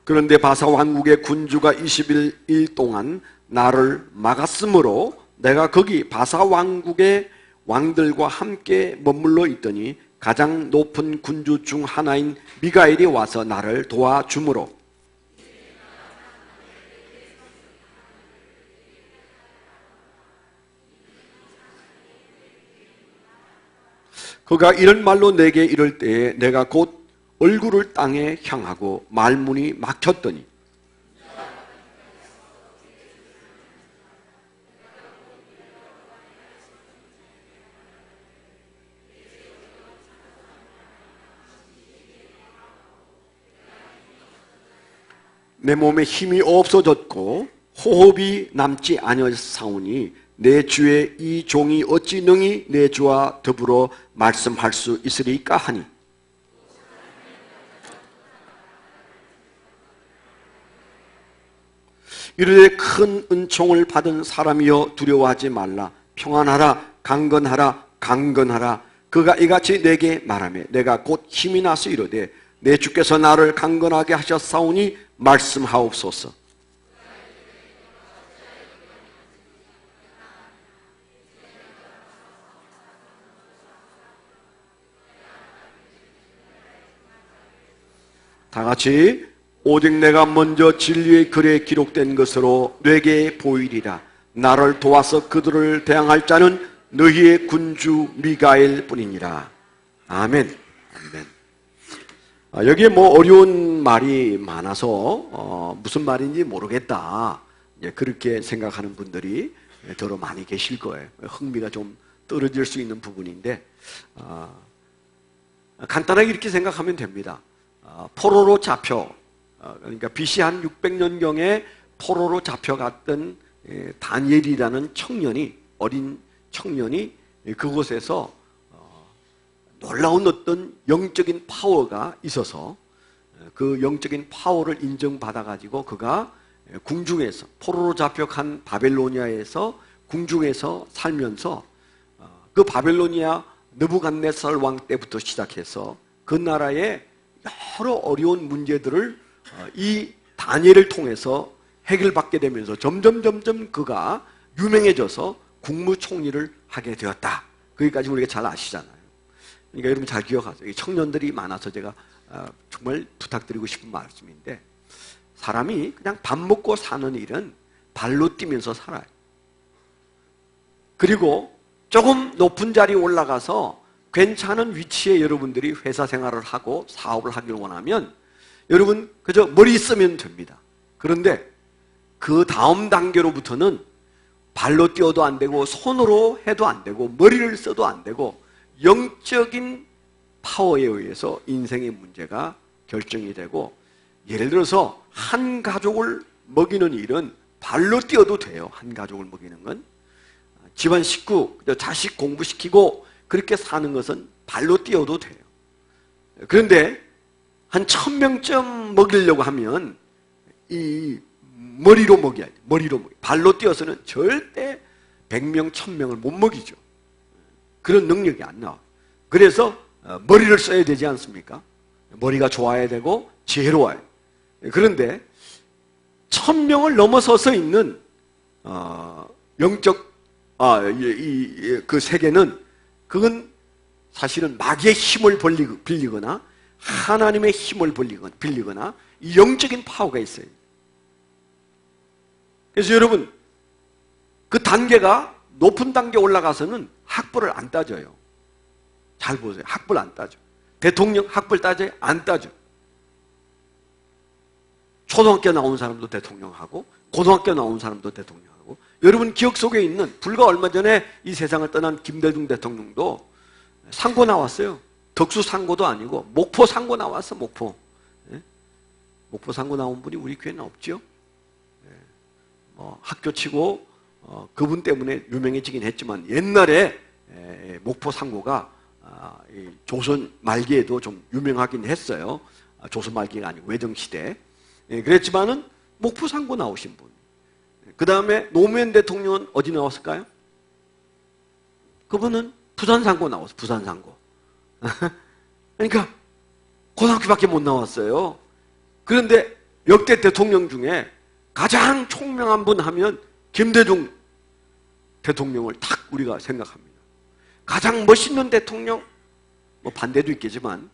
Speaker 1: 그런데 바사 왕국의 군주가 20일 동안 나를 막았으므로 내가 거기 바사 왕국의 왕들과 함께 머물러 있더니 가장 높은 군주 중 하나인 미가엘이 와서 나를 도와주므로 그가 이런 말로 내게 이를 때에 내가 곧 얼굴을 땅에 향하고 말문이 막혔더니 내 몸에 힘이 없어졌고 호흡이 남지 아니하사오니 내 주의 이 종이 어찌 능히 내 주와 더불어 말씀할 수 있으리까 하니 이르되 큰 은총을 받은 사람이여 두려워하지 말라. 평안하라. 강건하라. 강건하라. 그가 이같이 내게 말하며 내가 곧 힘이 나서 이르되 내 주께서 나를 강건하게 하셨사오니 말씀하옵소서. 다 같이 오직 내가 먼저 진리의 글에 기록된 것으로 내게 보이리라. 나를 도와서 그들을 대항할 자는 너희의 군주 미가엘 뿐이니라. 아멘. 아멘. 여기에 어려운 말이 많아서 무슨 말인지 모르겠다. 그렇게 생각하는 분들이 더러 많이 계실 거예요. 흥미가 좀 떨어질 수 있는 부분인데 간단하게 이렇게 생각하면 됩니다. 포로로 잡혀 그러니까 BC 한 600년경에 포로로 잡혀갔던 다니엘이라는 어린 청년이 그곳에서 놀라운 어떤 영적인 파워가 있어서 그 영적인 파워를 인정받아가지고 그가 궁중에서 포로로 잡혀간 바벨로니아에서 궁중에서 살면서 그 바벨로니아 느부갓네살 왕 때부터 시작해서 그 나라의 여러 어려운 문제들을 이 다니엘을 통해서 해결받게 되면서 점점 그가 유명해져서 국무총리를 하게 되었다. 거기까지 우리가 잘 아시잖아요. 그러니까 여러분 잘 기억하세요. 청년들이 많아서 제가 정말 부탁드리고 싶은 말씀인데 사람이 그냥 밥 먹고 사는 일은 발로 뛰면서 살아요. 그리고 조금 높은 자리에 올라가서 괜찮은 위치에 여러분들이 회사 생활을 하고 사업을 하기를 원하면 여러분 그저 머리 쓰면 됩니다. 그런데 그 다음 단계로부터는 발로 뛰어도 안 되고 손으로 해도 안 되고 머리를 써도 안 되고 영적인 파워에 의해서 인생의 문제가 결정이 되고 예를 들어서 한 가족을 먹이는 일은 발로 뛰어도 돼요. 한 가족을 먹이는 건. 집안 식구, 자식 공부시키고 그렇게 사는 것은 발로 뛰어도 돼요. 그런데 한 1000명쯤 먹이려고 하면 이 머리로 먹여야 돼요. 발로 뛰어서는 절대 100명, 1000명을 못 먹이죠. 그런 능력이 안 나와요. 그래서 머리를 써야 되지 않습니까? 머리가 좋아야 되고 지혜로워요. 그런데 1000명을 넘어서서 있는 영적 그 세계는 그건 사실은 마귀의 힘을 빌리거나 하나님의 힘을 빌리거나 이 영적인 파워가 있어요. 그래서 여러분 그 단계가 높은 단계에 올라가서는 학벌을 안 따져요. 잘 보세요. 학벌 안 따져. 대통령 학벌 따져요? 안 따져. 초등학교 나온 사람도 대통령하고 고등학교 나온 사람도 대통령하고 여러분 기억 속에 있는 불과 얼마 전에 이 세상을 떠난 김대중 대통령도 상고 나왔어요. 덕수 상고도 아니고 목포 상고 나왔어. 목포. 목포 상고 나온 분이 우리 교회는 없죠. 학교 치고 그분 때문에 유명해지긴 했지만 옛날에 목포 상고가 조선 말기에도 좀 유명하긴 했어요. 조선 말기가 아니고 외정시대. 그랬지만은 목포 상고 나오신 분. 그 다음에 노무현 대통령은 어디 나왔을까요? 그분은 부산 상고 나왔어요. 부산 상고. 그러니까 고등학교밖에 못 나왔어요. 그런데 역대 대통령 중에 가장 총명한 분 하면 김대중 대통령을 딱 우리가 생각합니다. 가장 멋있는 대통령, 반대도 있겠지만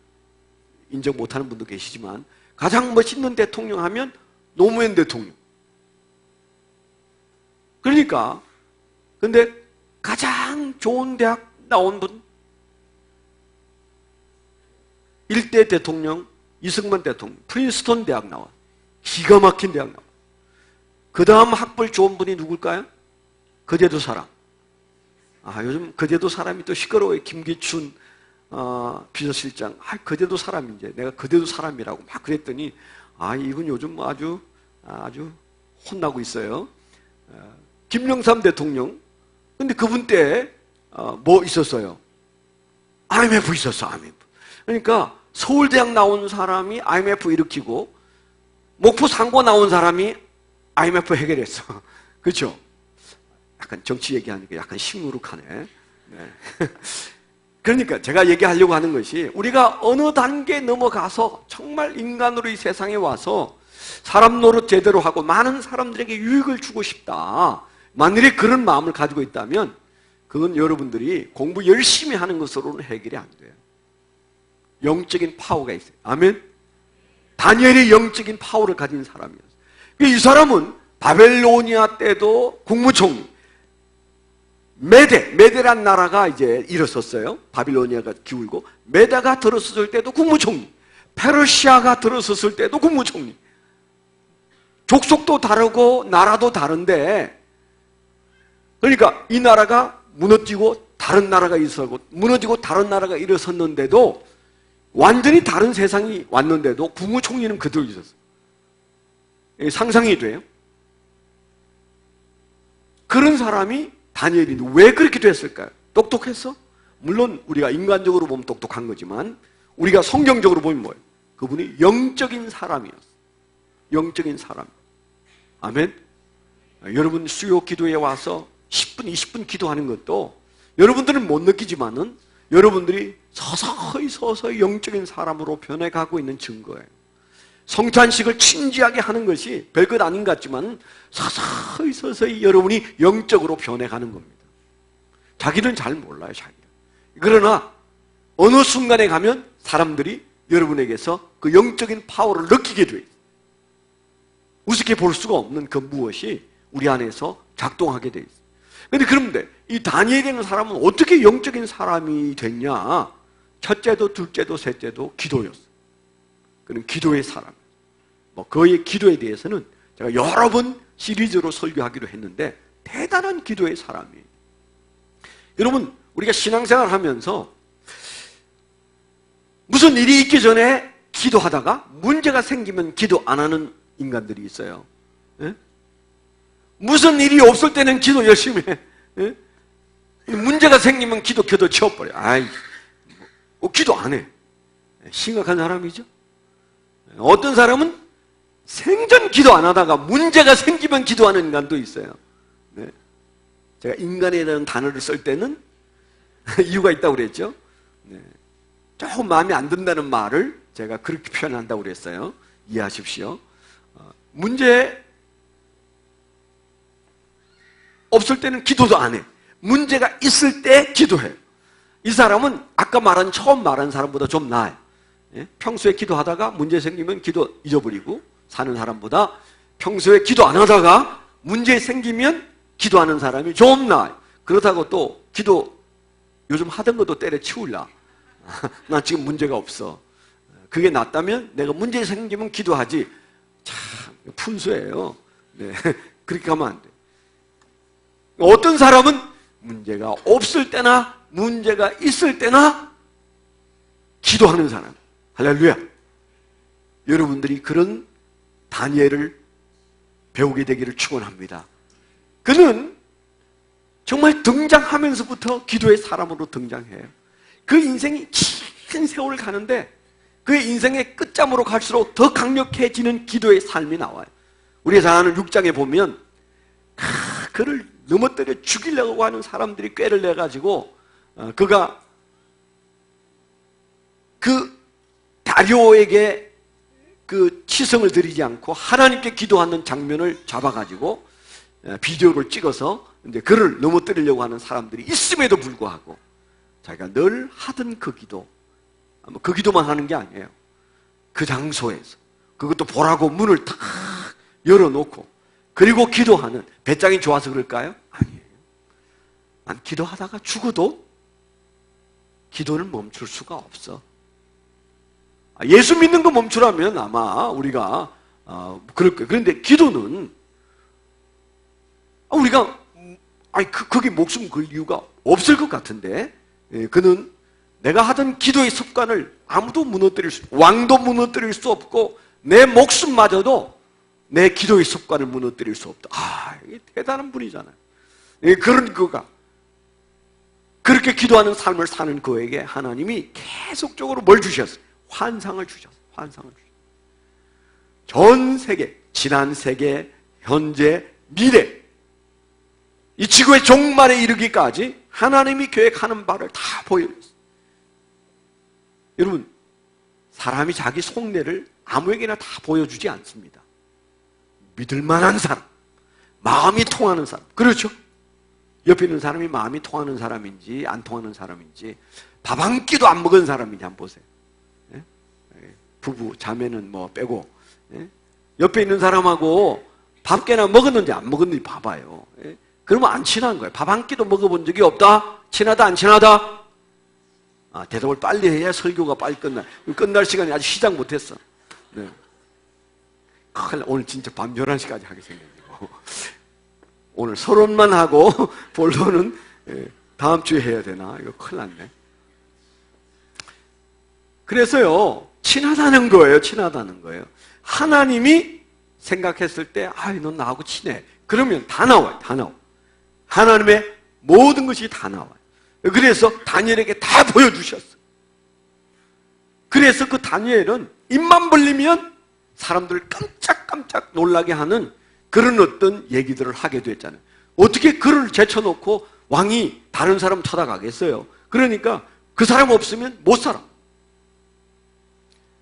Speaker 1: 인정 못하는 분도 계시지만 가장 멋있는 대통령 하면 노무현 대통령. 그러니까 근데 가장 좋은 대학 나온 분 1대 대통령 이승만 대통령 프린스턴 대학 나와. 기가 막힌 대학 나와. 그 다음 학벌 좋은 분이 누굴까요? 거제도 사람. 요즘 거제도 사람이 또 시끄러워요. 김기춘 비서실장. 거제도 사람인지 내가 거제도 사람이라고 막 그랬더니 이분 요즘 아주 혼나고 있어요. 김영삼 대통령 근데 그분 때 뭐 있었어요? IMF 있었어, IMF. 그러니까 서울대학 나온 사람이 IMF 일으키고 목포 상고 나온 사람이 IMF 해결했어. 그렇죠? 약간 정치 얘기하니까 약간 시무룩하네. 네. 그러니까 제가 얘기하려고 하는 것이 우리가 어느 단계 넘어가서 정말 인간으로 이 세상에 와서 사람 노릇 제대로 하고 많은 사람들에게 유익을 주고 싶다. 만일에 그런 마음을 가지고 있다면 그건 여러분들이 공부 열심히 하는 것으로는 해결이 안 돼요. 영적인 파워가 있어요. 아멘? 다니엘이 영적인 파워를 가진 사람이었어요. 이 사람은 바벨로니아 때도 국무총리, 메데란 나라가 이제 일어섰어요. 바빌로니아가 기울고, 메다가 들어섰을 때도 국무총리, 페르시아가 들어섰을 때도 국무총리. 족속도 다르고 나라도 다른데, 그러니까 이 나라가 무너지고 다른 나라가 있었고, 무너지고 다른 나라가 일어섰는데도 완전히 다른 세상이 왔는데도 국무총리는 그대로 있었어요. 상상이 돼요? 그런 사람이 다니엘인데 왜 그렇게 됐을까요? 똑똑했어? 물론 우리가 인간적으로 보면 똑똑한 거지만 우리가 성경적으로 보면 뭐예요? 그분이 영적인 사람이었어요. 영적인 사람. 아멘? 여러분 수요 기도에 와서 10분, 20분 기도하는 것도 여러분들은 못 느끼지만은 여러분들이 서서히 영적인 사람으로 변해가고 있는 증거예요. 성찬식을 진지하게 하는 것이 별것 아닌 것 같지만 서서히 여러분이 영적으로 변해가는 겁니다. 자기는 잘 몰라요, 자기는. 그러나 어느 순간에 가면 사람들이 여러분에게서 그 영적인 파워를 느끼게 돼요. 우습게 볼 수가 없는 그 무엇이 우리 안에서 작동하게 돼 있어요. 그런데 이 다니엘이라는 사람은 어떻게 영적인 사람이 됐냐? 첫째도 둘째도 셋째도 기도였어요. 그는 기도의 사람. 그의 기도에 대해서는 제가 여러 번 시리즈로 설교하기로 했는데 대단한 기도의 사람이에요. 여러분 우리가 신앙생활 하면서 무슨 일이 있기 전에 기도하다가 문제가 생기면 기도 안 하는 인간들이 있어요. 예? 무슨 일이 없을 때는 기도 열심히 해. 예? 문제가 생기면 기도 치워버려. 기도 안 해. 심각한 사람이죠. 어떤 사람은 생전 기도 안 하다가 문제가 생기면 기도하는 인간도 있어요. 네. 제가 인간이라는 단어를 쓸 때는 이유가 있다고 그랬죠. 네. 조금 마음에 안 든다는 말을 제가 그렇게 표현한다고 그랬어요. 이해하십시오. 문제 없을 때는 기도도 안 해. 문제가 있을 때 기도해요. 이 사람은 아까 처음 말한 사람보다 좀 나아요. 예? 평소에 기도하다가 문제 생기면 기도 잊어버리고 사는 사람보다 평소에 기도 안 하다가 문제 생기면 기도하는 사람이 좀 나아요. 그렇다고 또 기도 요즘 하던 것도 때려치울라. 나 지금 문제가 없어. 그게 낫다면 내가 문제 생기면 기도하지. 참 푼수예요. 네. 그렇게 하면 안 돼. 어떤 사람은 문제가 없을 때나 문제가 있을 때나 기도하는 사람. 할렐루야. 여러분들이 그런 다니엘을 배우게 되기를 축원합니다. 그는 정말 등장하면서부터 기도의 사람으로 등장해요. 그 인생이 긴 세월을 가는데 그의 인생의 끝점으로 갈수록 더 강력해지는 기도의 삶이 나와요. 우리가 잘 아는 6장에 보면 그를 넘어뜨려 죽이려고 하는 사람들이 꾀를 내가지고 그가 그 다리오에게 그 치성을 드리지 않고 하나님께 기도하는 장면을 잡아가지고 비디오를 찍어서 이제 그를 넘어뜨리려고 하는 사람들이 있음에도 불구하고 자기가 늘 하던 그 기도, 그 기도만 하는 게 아니에요. 그 장소에서 그것도 보라고 문을 탁 열어놓고 그리고 기도하는, 배짱이 좋아서 그럴까요? 아니에요. 난 기도하다가 죽어도 기도는 멈출 수가 없어. 예수 믿는 거 멈추라면 아마 우리가 그럴 거예요. 그런데 기도는 우리가 그게 목숨 걸 이유가 없을 것 같은데 그는 내가 하던 기도의 습관을 아무도 왕도 무너뜨릴 수 없고 내 목숨마저도 내 기도의 습관을 무너뜨릴 수 없다. 이게 대단한 분이잖아요. 그런 그가 그렇게 기도하는 삶을 사는 그에게 하나님이 계속적으로 뭘 주셨어요? 환상을 주셨어요. 환상을 주셨어요. 전 세계, 지난 세계, 현재, 미래, 이 지구의 종말에 이르기까지 하나님이 계획하는 바를 다 보여줬어요. 여러분, 사람이 자기 속내를 아무에게나 다 보여주지 않습니다. 믿을 만한 사람, 마음이 통하는 사람, 그렇죠? 옆에 있는 사람이 마음이 통하는 사람인지 안 통하는 사람인지, 밥 한 끼도 안 먹은 사람인지 한번 보세요. 예? 부부, 자매는 뭐 빼고, 예? 옆에 있는 사람하고 밥 깨나 먹었는지 안 먹었는지 봐봐요. 예? 그러면 안 친한 거예요. 밥 한 끼도 먹어본 적이 없다? 친하다 안 친하다? 아, 대답을 빨리 해야 설교가 빨리 끝날 시간이 아직 시작 못했어. 네. 오늘 진짜 밤 11시까지 하게 생겼고, 오늘 서론만 하고 본론은 다음 주에 해야 되나? 이거 큰일 났네. 그래서요, 친하다는 거예요. 친하다는 거예요. 하나님이 생각했을 때, 넌 나하고 친해. 그러면 다 나와요. 다 나와요. 하나님의 모든 것이 다 나와요. 그래서 다니엘에게 다 보여주셨어요. 그래서 그 다니엘은 입만 벌리면 사람들을 깜짝깜짝 놀라게 하는 그런 어떤 얘기들을 하게 됐잖아요. 어떻게 그를 제쳐놓고 왕이 다른 사람 쳐다가겠어요? 그러니까 그 사람 없으면 못 살아.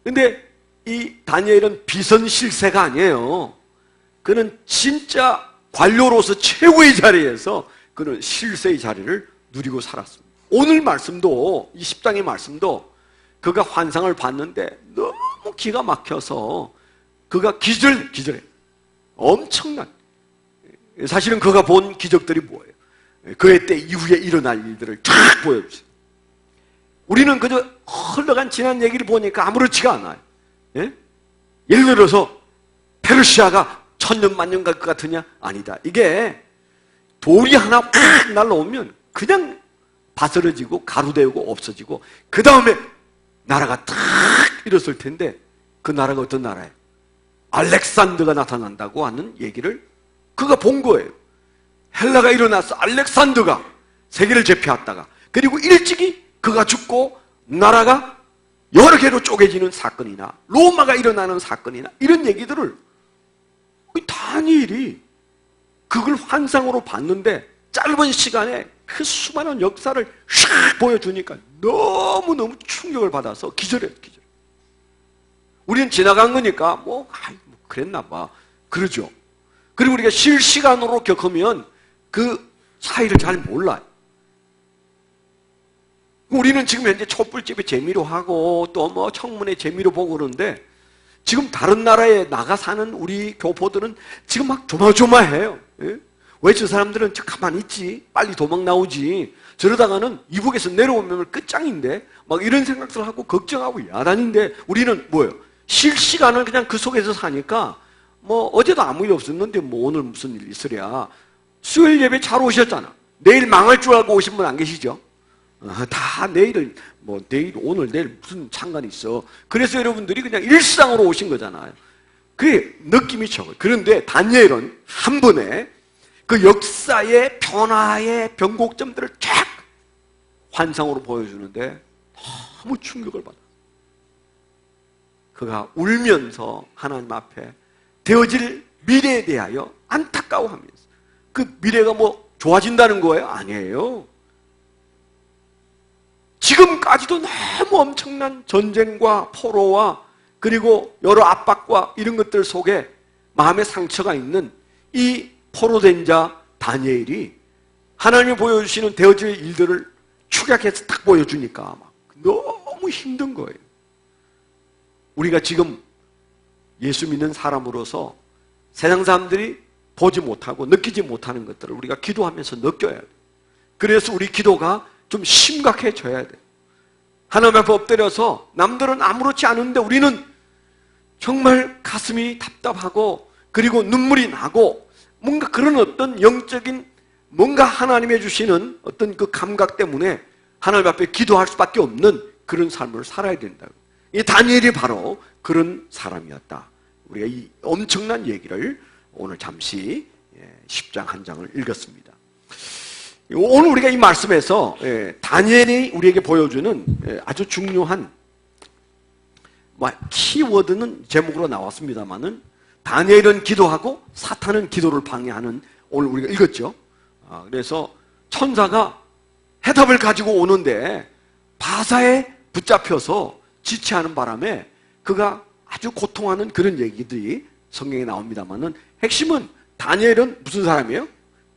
Speaker 1: 근데 이 다니엘은 비선실세가 아니에요. 그는 진짜 관료로서 최고의 자리에서 그는 실세의 자리를 누리고 살았습니다. 오늘 말씀도, 이 10장의 말씀도 그가 환상을 봤는데 너무 기가 막혀서 그가 기절해. 엄청난. 사실은 그가 본 기적들이 뭐예요? 그의 때 이후에 일어날 일들을 쫙 보여주세요. 우리는 그저 흘러간 지난 얘기를 보니까 아무렇지가 않아요. 예? 예를 들어서 페르시아가 천년 만년 갈 것 같으냐? 아니다. 이게 돌이 하나 팍 날라오면 그냥 바스러지고 가루되고 없어지고 그 다음에 나라가 탁 일었을 텐데 그 나라가 어떤 나라예요? 알렉산더가 나타난다고 하는 얘기를 그가 본 거예요. 헬라가 일어나서 알렉산더가 세계를 제패했다가 그리고 일찍이 그가 죽고 나라가 여러 개로 쪼개지는 사건이나 로마가 일어나는 사건이나 이런 얘기들을 다니엘이 그걸 환상으로 봤는데 짧은 시간에 그 수많은 역사를 샥 보여주니까 너무너무 충격을 받아서 기절해요. 우리는 지나간 거니까 그랬나 봐. 그러죠. 그리고 우리가 실시간으로 겪으면 그 사이를 잘 몰라요. 우리는 지금 현재 촛불집에 재미로 하고 또 뭐 청문회 재미로 보고 그러는데 지금 다른 나라에 나가 사는 우리 교포들은 지금 막 조마조마해요. 예? 왜 저 사람들은 저 가만히 있지? 빨리 도망 나오지. 저러다가는 이북에서 내려오면 끝장인데 막 이런 생각들 하고 걱정하고 야단인데 우리는 뭐예요? 실시간을 그냥 그 속에서 사니까 뭐 어제도 아무 일 없었는데 뭐 오늘 무슨 일 있으랴. 수요일 예배 잘 오셨잖아. 내일 망할 줄 알고 오신 분 안 계시죠? 다 내일을 내일 오늘 내일 무슨 상관이 있어. 그래서 여러분들이 그냥 일상으로 오신 거잖아요. 그게 느낌이 적어요. 그런데 다니엘은 한 번에 그 역사의 변화의 변곡점들을 쫙 환상으로 보여주는데 너무 충격을 받아. 그가 울면서 하나님 앞에 되어질 미래에 대하여 안타까워하면서 그 미래가 좋아진다는 거예요? 아니에요. 지금까지도 너무 엄청난 전쟁과 포로와 그리고 여러 압박과 이런 것들 속에 마음의 상처가 있는 이 포로된 자 다니엘이 하나님이 보여주시는 되어질 일들을 축약해서 딱 보여주니까 막 너무 힘든 거예요. 우리가 지금 예수 믿는 사람으로서 세상 사람들이 보지 못하고 느끼지 못하는 것들을 우리가 기도하면서 느껴야 돼요. 그래서 우리 기도가 좀 심각해져야 돼요. 하나님 앞에 엎드려서 남들은 아무렇지 않은데 우리는 정말 가슴이 답답하고 그리고 눈물이 나고 뭔가 그런 어떤 영적인 뭔가 하나님이 주시는 어떤 그 감각 때문에 하나님 앞에 기도할 수밖에 없는 그런 삶을 살아야 된다. 이 다니엘이 바로 그런 사람이었다. 우리가 이 엄청난 얘기를 오늘 잠시 10장 한 장을 읽었습니다. 오늘 우리가 이 말씀에서 다니엘이 우리에게 보여주는 아주 중요한 키워드는 제목으로 나왔습니다만은 다니엘은 기도하고 사탄은 기도를 방해하는, 오늘 우리가 읽었죠. 그래서 천사가 해답을 가지고 오는데 바사에 붙잡혀서 지체하는 바람에 그가 아주 고통하는 그런 얘기들이 성경에 나옵니다만은 핵심은 다니엘은 무슨 사람이에요?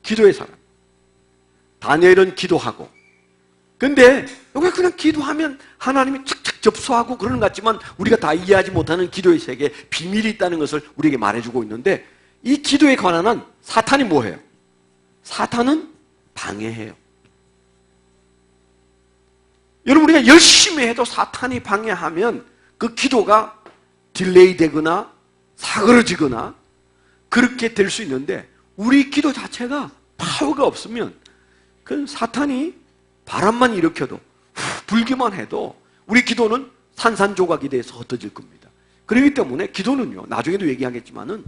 Speaker 1: 기도의 사람. 다니엘은 기도하고. 근데 왜 그냥 기도하면 하나님이 착착 접수하고 그러는 것 같지만 우리가 다 이해하지 못하는 기도의 세계에 비밀이 있다는 것을 우리에게 말해주고 있는데, 이 기도에 관한 한 사탄이 뭐해요? 사탄은 방해해요. 여러분, 우리가 열심히 해도 사탄이 방해하면 그 기도가 딜레이 되거나 사그러지거나 그렇게 될 수 있는데, 우리 기도 자체가 파워가 없으면 그 사탄이 바람만 일으켜도 불기만 해도 우리 기도는 산산조각이 돼서 흩어질 겁니다. 그렇기 때문에 기도는요, 나중에도 얘기하겠지만은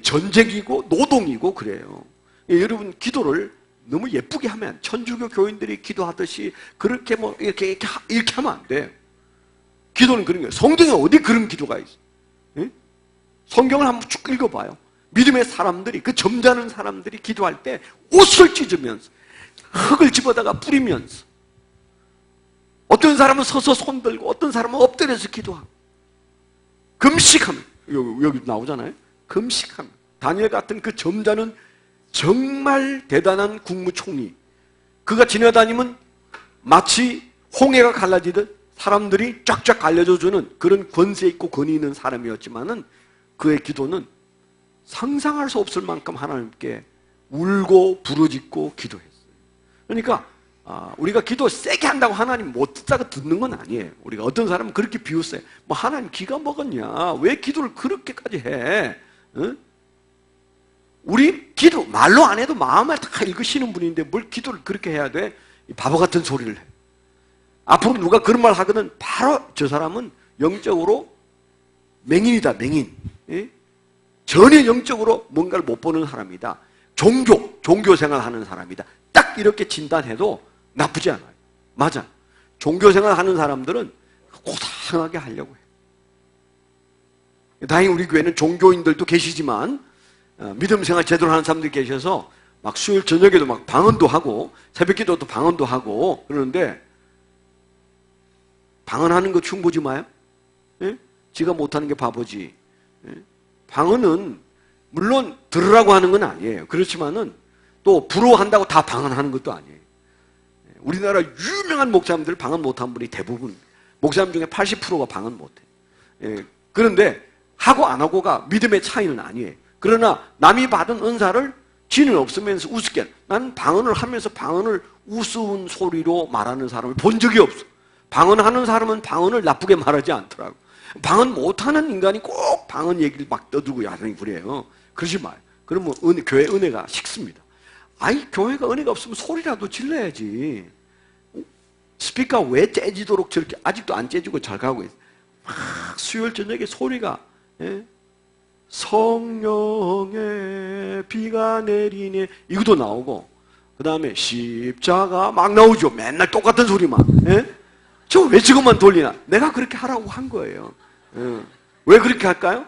Speaker 1: 전쟁이고 노동이고 그래요. 여러분, 기도를 너무 예쁘게 하면, 천주교 교인들이 기도하듯이 그렇게 이렇게 하면 안 돼요. 기도는 그런 거예요. 성경에 어디 그런 기도가 있어? 예? 성경을 한번 쭉 읽어봐요. 믿음의 사람들이, 그 점잖은 사람들이 기도할 때 옷을 찢으면서 흙을 집어다가 뿌리면서, 어떤 사람은 서서 손 들고 어떤 사람은 엎드려서 기도하고, 금식하면, 여기 나오잖아요. 금식하면. 다니엘 같은 그 점잖은 정말 대단한 국무총리, 그가 지나다니면 마치 홍해가 갈라지듯 사람들이 쫙쫙 갈려줘주는 그런 권세 있고 권위 있는 사람이었지만은 그의 기도는 상상할 수 없을 만큼 하나님께 울고 부르짖고 기도했어요. 그러니까 우리가 기도 세게 한다고 하나님 못 듣다가 듣는 건 아니에요. 우리가 어떤 사람은 그렇게 비웃어요. 뭐 하나님 기가 먹었냐? 왜 기도를 그렇게까지 해? 응? 우리 기도 말로 안 해도 마음을 다 읽으시는 분인데 뭘 기도를 그렇게 해야 돼? 바보 같은 소리를 해. 앞으로 누가 그런 말 하거든 바로 저 사람은 영적으로 맹인이다, 맹인. 예? 전혀 영적으로 뭔가를 못 보는 사람이다. 종교 생활하는 사람이다. 딱 이렇게 진단해도 나쁘지 않아요. 맞아. 종교 생활하는 사람들은 고상하게 하려고 해요. 다행히 우리 교회는 종교인들도 계시지만 믿음 생활 제대로 하는 사람들이 계셔서 막 수요일 저녁에도 막 방언도 하고 새벽 기도도 방언도 하고 그러는데, 방언하는 거 흉 보지 마요. 예? 지가 못하는 게 바보지. 예? 방언은 물론 들으라고 하는 건 아니에요. 그렇지만은 또 부러워한다고 다 방언하는 것도 아니에요. 우리나라 유명한 목사님들 방언 못한 분이 대부분, 목사님 중에 80%가 방언 못해. 예. 그런데 하고 안 하고가 믿음의 차이는 아니에요. 그러나 남이 받은 은사를 지는 없으면서 우습게, 나는 방언을 하면서 방언을 우스운 소리로 말하는 사람을 본 적이 없어. 방언하는 사람은 방언을 나쁘게 말하지 않더라고. 방언 못하는 인간이 꼭 방언 얘기를 막 떠들고 야단이 그래요. 그러지 마요. 그러면 교회 은혜가 식습니다. 아이, 교회가 은혜가 없으면 소리라도 질러야지. 스피커 왜 째지도록 저렇게 아직도 안 째지고 잘 가고 있어. 막 수요일 저녁에 소리가, 예? 성령의 비가 내리네 이것도 나오고, 그 다음에 십자가 막 나오죠. 맨날 똑같은 소리만. 예? 저 왜 저것만 돌리나? 내가 그렇게 하라고 한 거예요. 예. 왜 그렇게 할까요?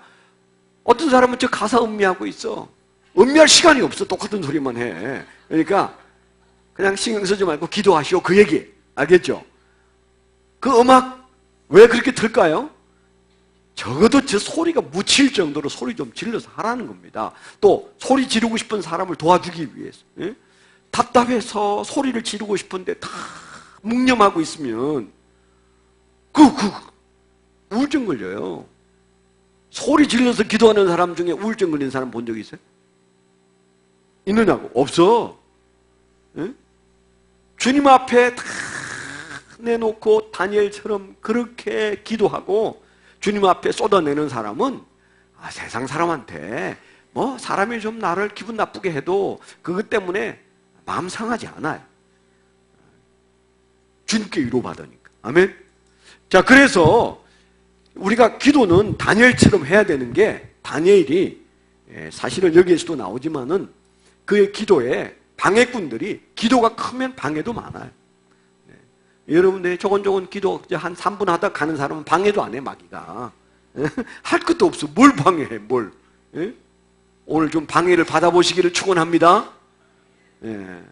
Speaker 1: 어떤 사람은 저 가사 음미하고 있어. 음미할 시간이 없어. 똑같은 소리만 해. 그러니까 그냥 신경 쓰지 말고 기도하시오, 그 얘기. 알겠죠? 그 음악 왜 그렇게 틀까요? 적어도 저 소리가 묻힐 정도로 소리 좀 질러서 하라는 겁니다. 또 소리 지르고 싶은 사람을 도와주기 위해서. 예? 답답해서 소리를 지르고 싶은데 다 묵념하고 있으면 우울증 걸려요. 소리 질러서 기도하는 사람 중에 우울증 걸린 사람 본 적 있어요? 있느냐고? 없어. 예? 주님 앞에 다 내놓고 다니엘처럼 그렇게 기도하고 주님 앞에 쏟아내는 사람은 세상 사람한테 뭐 사람이 좀 나를 기분 나쁘게 해도 그것 때문에 마음 상하지 않아요. 주님께 위로받으니까. 아멘. 자, 그래서 우리가 기도는 다니엘처럼 해야 되는 게, 다니엘이 사실은 여기에서도 나오지만은 그의 기도에 방해꾼들이 기도가 크면 방해도 많아요. 여러분들 조곤조곤 기도 한 3분 하다 가는 사람은 방해도 안 해, 마귀가. 할 것도 없어. 뭘 방해해, 뭘. 예? 오늘 좀 방해를 받아보시기를 축원합니다. 예.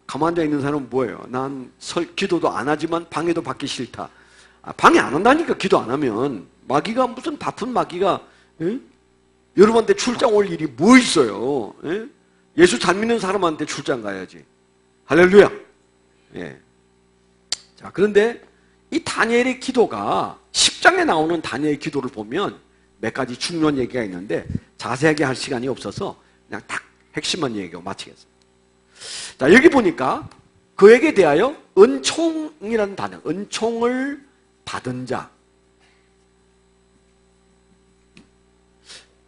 Speaker 1: 가만히 앉아 있는 사람은 뭐예요? 난 기도도 안 하지만 방해도 받기 싫다. 방해 안 한다니까, 기도 안 하면. 마귀가 무슨 바쁜 마귀가, 예? 여러분한테 출장 올 일이 뭐 있어요? 예? 예수 잘 믿는 사람한테 출장 가야지. 할렐루야. 예. 자, 그런데 이 다니엘의 기도가 10장에 나오는 다니엘의 기도를 보면 몇 가지 중요한 얘기가 있는데 자세하게 할 시간이 없어서 그냥 딱 핵심만 얘기하고 마치겠습니다. 자, 여기 보니까 그에게 대하여 은총이라는 단어, 은총을 받은 자.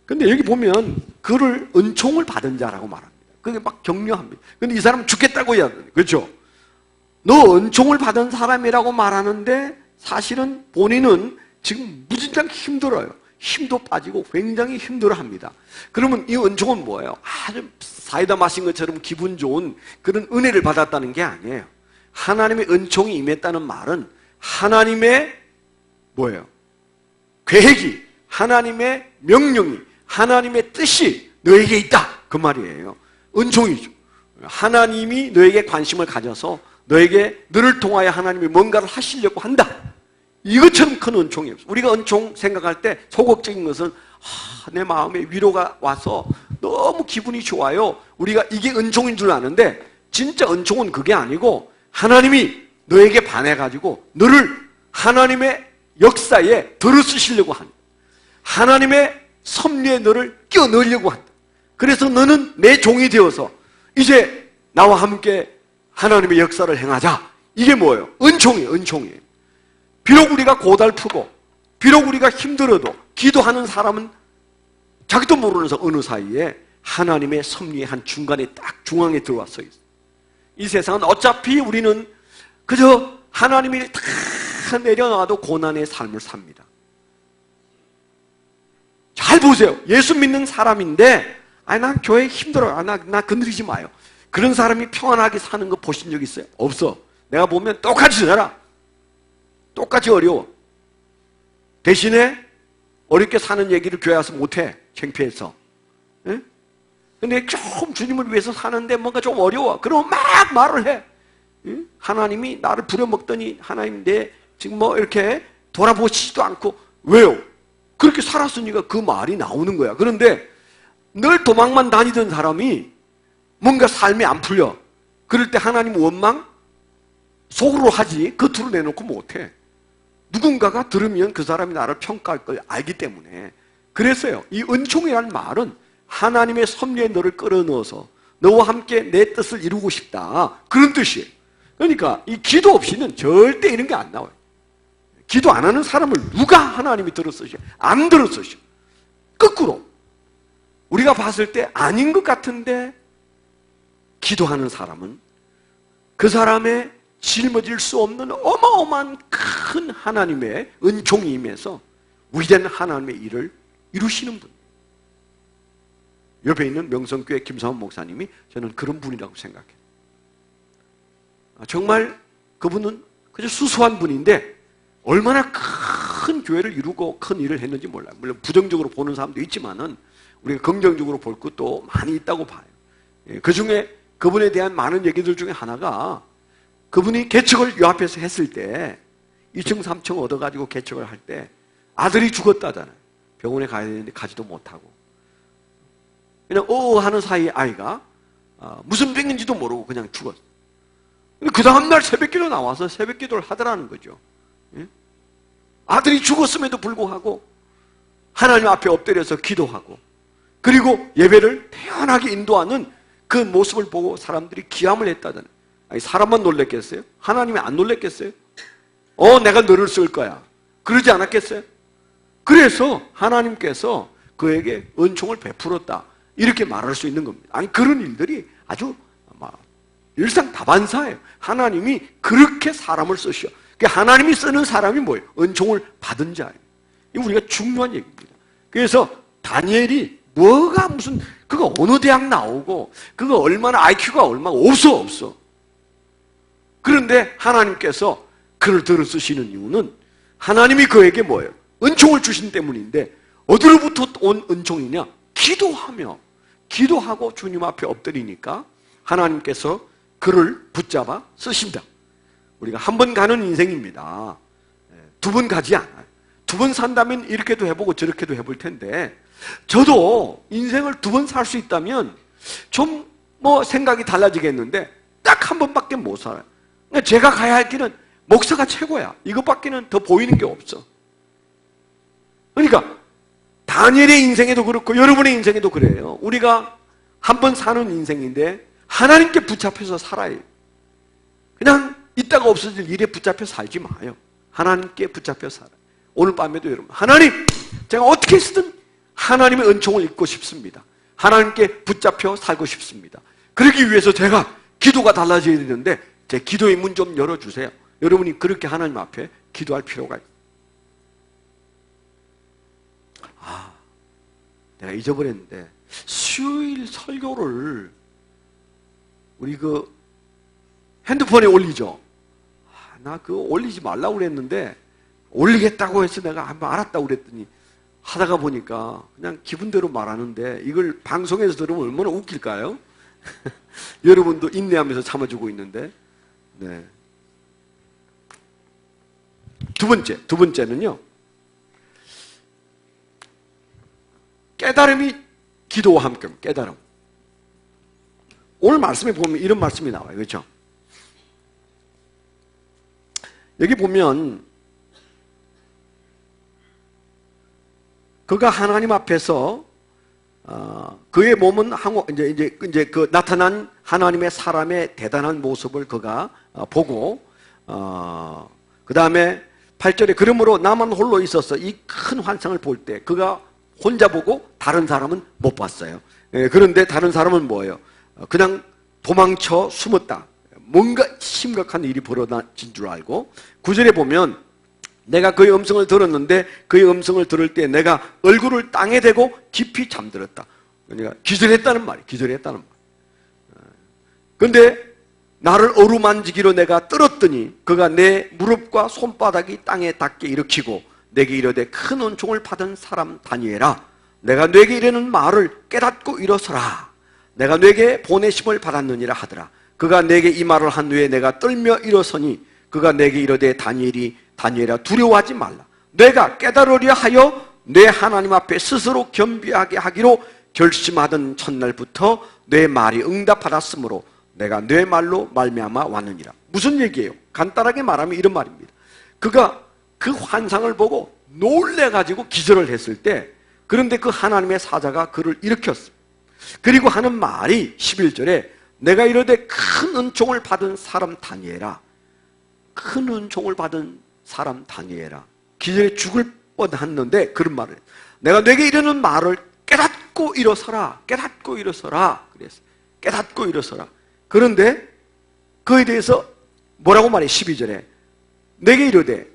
Speaker 1: 근데 여기 보면 그를 은총을 받은 자라고 말합니다. 그게 막 격려합니다. 근데 이 사람은 죽겠다고 해야 돼요. 그렇죠? 너 은총을 받은 사람이라고 말하는데 사실은 본인은 지금 무진장 힘들어요. 힘도 빠지고 굉장히 힘들어합니다. 그러면 이 은총은 뭐예요? 아주 사이다 마신 것처럼 기분 좋은 그런 은혜를 받았다는 게 아니에요. 하나님의 은총이 임했다는 말은 하나님의 뭐예요? 계획이, 하나님의 명령이, 하나님의 뜻이 너에게 있다. 그 말이에요. 은총이죠. 하나님이 너에게 관심을 가져서 너에게 너를 통하여 하나님이 뭔가를 하시려고 한다. 이것처럼 큰 은총이 없어요. 우리가 은총 생각할 때 소극적인 것은 내 마음에 위로가 와서 너무 기분이 좋아요. 우리가 이게 은총인 줄 아는데 진짜 은총은 그게 아니고 하나님이 너에게 반해가지고 너를 하나님의 역사에 들어 쓰시려고 한다. 하나님의 섭리에 너를 끼워 넣으려고 한다. 그래서 너는 내 종이 되어서 이제 나와 함께 하나님의 역사를 행하자. 이게 뭐예요? 은총이에요. 은총이에요. 비록 우리가 고달프고 비록 우리가 힘들어도 기도하는 사람은 자기도 모르면서 어느 사이에 하나님의 섭리의 한 중간에 딱 중앙에 들어와 서 있어요. 이 세상은 어차피 우리는 그저 하나님이 다 내려놔도 고난의 삶을 삽니다. 잘 보세요. 예수 믿는 사람인데 나 교회 힘들어요. 나 건드리지 마요. 그런 사람이 평안하게 사는 거 보신 적 있어요? 없어. 내가 보면 똑같이 살아. 똑같이 어려워. 대신에 어렵게 사는 얘기를 교회 와서 못해. 창피해서. 예? 근데 좀 주님을 위해서 사는데 뭔가 좀 어려워. 그러면 막 말을 해. 예? 하나님이 나를 부려먹더니 하나님 내 지금 뭐 이렇게 돌아보시지도 않고 왜요? 그렇게 살았으니까 그 말이 나오는 거야. 그런데 늘 도망만 다니던 사람이 뭔가 삶이 안 풀려. 그럴 때 하나님 원망? 속으로 하지 겉으로 내놓고 못해. 누군가가 들으면 그 사람이 나를 평가할 걸 알기 때문에. 그래서요, 이 은총이라는 말은 하나님의 섭리에 너를 끌어넣어서 너와 함께 내 뜻을 이루고 싶다. 그런 뜻이에요. 그러니까 이 기도 없이는 절대 이런 게 안 나와요. 기도 안 하는 사람을 누가 하나님이 들었으셔? 안 들었으셔. 거꾸로 우리가 봤을 때 아닌 것 같은데 기도하는 사람은 그 사람의 짊어질 수 없는 어마어마한 큰 하나님의 은총이 임해서 위대한 하나님의 일을 이루시는 분. 옆에 있는 명성교회 김사원 목사님이 저는 그런 분이라고 생각해요. 정말 그분은 그저 수수한 분인데 얼마나 큰 교회를 이루고 큰 일을 했는지 몰라요. 물론 부정적으로 보는 사람도 있지만은 우리가 긍정적으로 볼 것도 많이 있다고 봐요. 그 중에 그분에 대한 많은 얘기들 중에 하나가 그분이 개척을 요 앞에서 했을 때 2층 3층 얻어가지고 개척을 할 때 아들이 죽었다잖아요. 병원에 가야 되는데 가지도 못하고 그냥 하는 사이에 아이가 무슨 병인지도 모르고 그냥 죽었어요. 근데 그 다음날 새벽기도 나와서 새벽기도를 하더라는 거죠. 예? 아들이 죽었음에도 불구하고 하나님 앞에 엎드려서 기도하고 그리고 예배를 태연하게 인도하는 그 모습을 보고 사람들이 기함을 했다잖아요. 아니, 사람만 놀랬겠어요? 하나님이 안 놀랬겠어요? 내가 너를 쓸 거야. 그러지 않았겠어요? 그래서 하나님께서 그에게 은총을 베풀었다. 이렇게 말할 수 있는 겁니다. 아니, 그런 일들이 아주 일상다반사예요. 하나님이 그렇게 사람을 쓰셔. 하나님이 쓰는 사람이 뭐예요? 은총을 받은 자예요. 이거 우리가 중요한 얘기입니다. 그래서 다니엘이 뭐가 무슨, 그거 어느 대학 나오고, 그거 얼마나 IQ가 얼마나 없어. 그런데 하나님께서 그를 들어 쓰시는 이유는 하나님이 그에게 뭐예요? 은총을 주신 때문인데, 어디로부터 온 은총이냐? 기도하고 주님 앞에 엎드리니까 하나님께서 그를 붙잡아 쓰신다. 우리가 한 번 가는 인생입니다. 두 번 가지 않아요. 두 번 산다면 이렇게도 해보고 저렇게도 해볼 텐데, 저도 인생을 두 번 살 수 있다면 좀 생각이 달라지겠는데 딱 한 번밖에 못 살아요. 그러니까 제가 가야 할 길은 목사가 최고야. 이것밖에는 더 보이는 게 없어. 그러니까 다니엘의 인생에도 그렇고 여러분의 인생에도 그래요. 우리가 한 번 사는 인생인데 하나님께 붙잡혀서 살아야 해요. 그냥 있다가 없어질 일에 붙잡혀 살지 마요. 하나님께 붙잡혀 살아요. 오늘 밤에도 여러분, 하나님, 제가 어떻게 해서든 하나님의 은총을 입고 싶습니다. 하나님께 붙잡혀 살고 싶습니다. 그러기 위해서 제가 기도가 달라져야 되는데 제 기도의 문 좀 열어주세요. 여러분이 그렇게 하나님 앞에 기도할 필요가 있어요. 내가 잊어버렸는데 수요일 설교를 우리 그 핸드폰에 올리죠. 나 그거 올리지 말라고 그랬는데 올리겠다고 해서 내가 한번 알았다고 그랬더니 하다가 보니까 그냥 기분대로 말하는데 이걸 방송에서 들으면 얼마나 웃길까요? 여러분도 인내하면서 참아주고 있는데. 네. 두 번째는요. 깨달음이 기도와 함께, 깨달음. 오늘 말씀에 보면 이런 말씀이 나와요. 그렇죠? 여기 보면 그가 하나님 앞에서 그의 몸은 이제 그 나타난 하나님의 사람의 대단한 모습을 그가 보고 그 다음에 8절에 그러므로 나만 홀로 있어서 이 큰 환상을 볼 때 그가 혼자 보고 다른 사람은 못 봤어요. 그런데 다른 사람은 뭐예요? 그냥 도망쳐 숨었다. 뭔가 심각한 일이 벌어진 줄 알고 9절에 보면 내가 그의 음성을 들었는데 그의 음성을 들을 때 내가 얼굴을 땅에 대고 깊이 잠들었다. 그러니까 기절했다는 말이에요. 그런데 나를 어루만지기로 내가 떨었더니 그가 내 무릎과 손바닥이 땅에 닿게 일으키고 내게 이르되 큰 은총을 받은 사람 다니엘아, 내가 내게 이르는 말을 깨닫고 일어서라. 내가 내게 보내심을 받았느니라 하더라. 그가 내게 이 말을 한 후에 내가 떨며 일어서니 그가 내게 이르되 다니엘아 두려워하지 말라. 내가 깨달으려 하여 내 하나님 앞에 스스로 겸비하게 하기로 결심하던 첫날부터 내 말이 응답받았으므로 내가 내 말로 말미암아 왔느니라. 무슨 얘기예요? 간단하게 말하면 이런 말입니다. 그가 그 환상을 보고 놀래가지고 기절을 했을 때, 그런데 그 하나님의 사자가 그를 일으켰습니다. 그리고 하는 말이 11절에 내가 이르되 큰 은총을 받은 사람 다니엘아, 큰 은총을 받은 사람 다니엘아, 기절에 죽을 뻔했는데 그런 말을 해요. 내가 내게 이르는 말을 깨닫고 일어서라. 그랬어요. 깨닫고 일어서라. 그런데 그에 대해서 뭐라고 말해? 12절에 내게 이르되,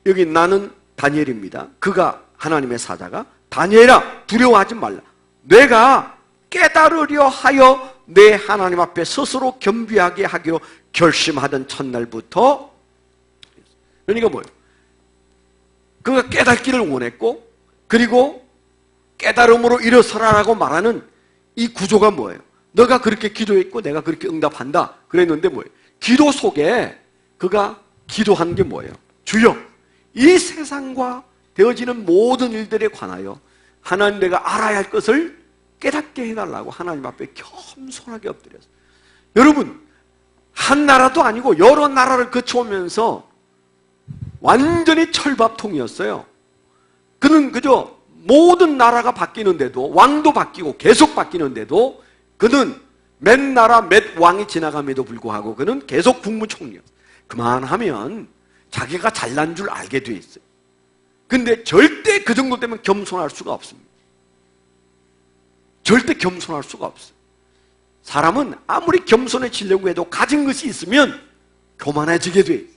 Speaker 1: 여기 나는 다니엘입니다. 그가 하나님의 사자가 다니엘아 두려워하지 말라. 내가 깨달으려 하여 내 하나님 앞에 스스로 겸비하게 하기로 결심하던 첫날부터. 그러니까 뭐예요? 그가 깨닫기를 원했고, 그리고 깨달음으로 일어서라라고 말하는 이 구조가 뭐예요? 너가 그렇게 기도했고 내가 그렇게 응답한다 그랬는데 뭐예요? 기도 속에 그가 기도한 게 뭐예요? 주여, 이 세상과 되어지는 모든 일들에 관하여 하나님 내가 알아야 할 것을 깨닫게 해달라고 하나님 앞에 겸손하게 엎드렸어요. 여러분, 한 나라도 아니고 여러 나라를 거쳐오면서 완전히 철밥통이었어요. 그는 그저 모든 나라가 바뀌는데도, 왕도 바뀌고 계속 바뀌는데도 그는 몇 나라 몇 왕이 지나감에도 불구하고 그는 계속 국무총리였어요. 그만하면 자기가 잘난 줄 알게 돼 있어요. 근데 절대 그 정도 되면 겸손할 수가 없습니다. 절대 겸손할 수가 없어요. 사람은 아무리 겸손해지려고 해도 가진 것이 있으면 교만해지게 돼 있어요.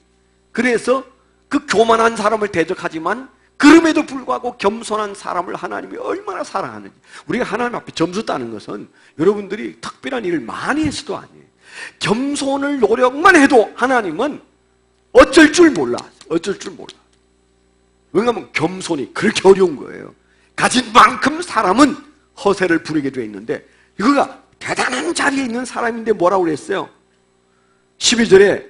Speaker 1: 그래서 그 교만한 사람을 대적하지만 그럼에도 불구하고 겸손한 사람을 하나님이 얼마나 사랑하는지. 우리가 하나님 앞에 점수 따는 것은 여러분들이 특별한 일을 많이 해서도 아니에요. 겸손을 노력만 해도 하나님은 어쩔 줄 몰라. 어쩔 줄 몰라. 왜냐하면 겸손이 그렇게 어려운 거예요. 가진 만큼 사람은 허세를 부리게 되어 있는데, 이거가 대단한 자리에 있는 사람인데 뭐라고 그랬어요? 12절에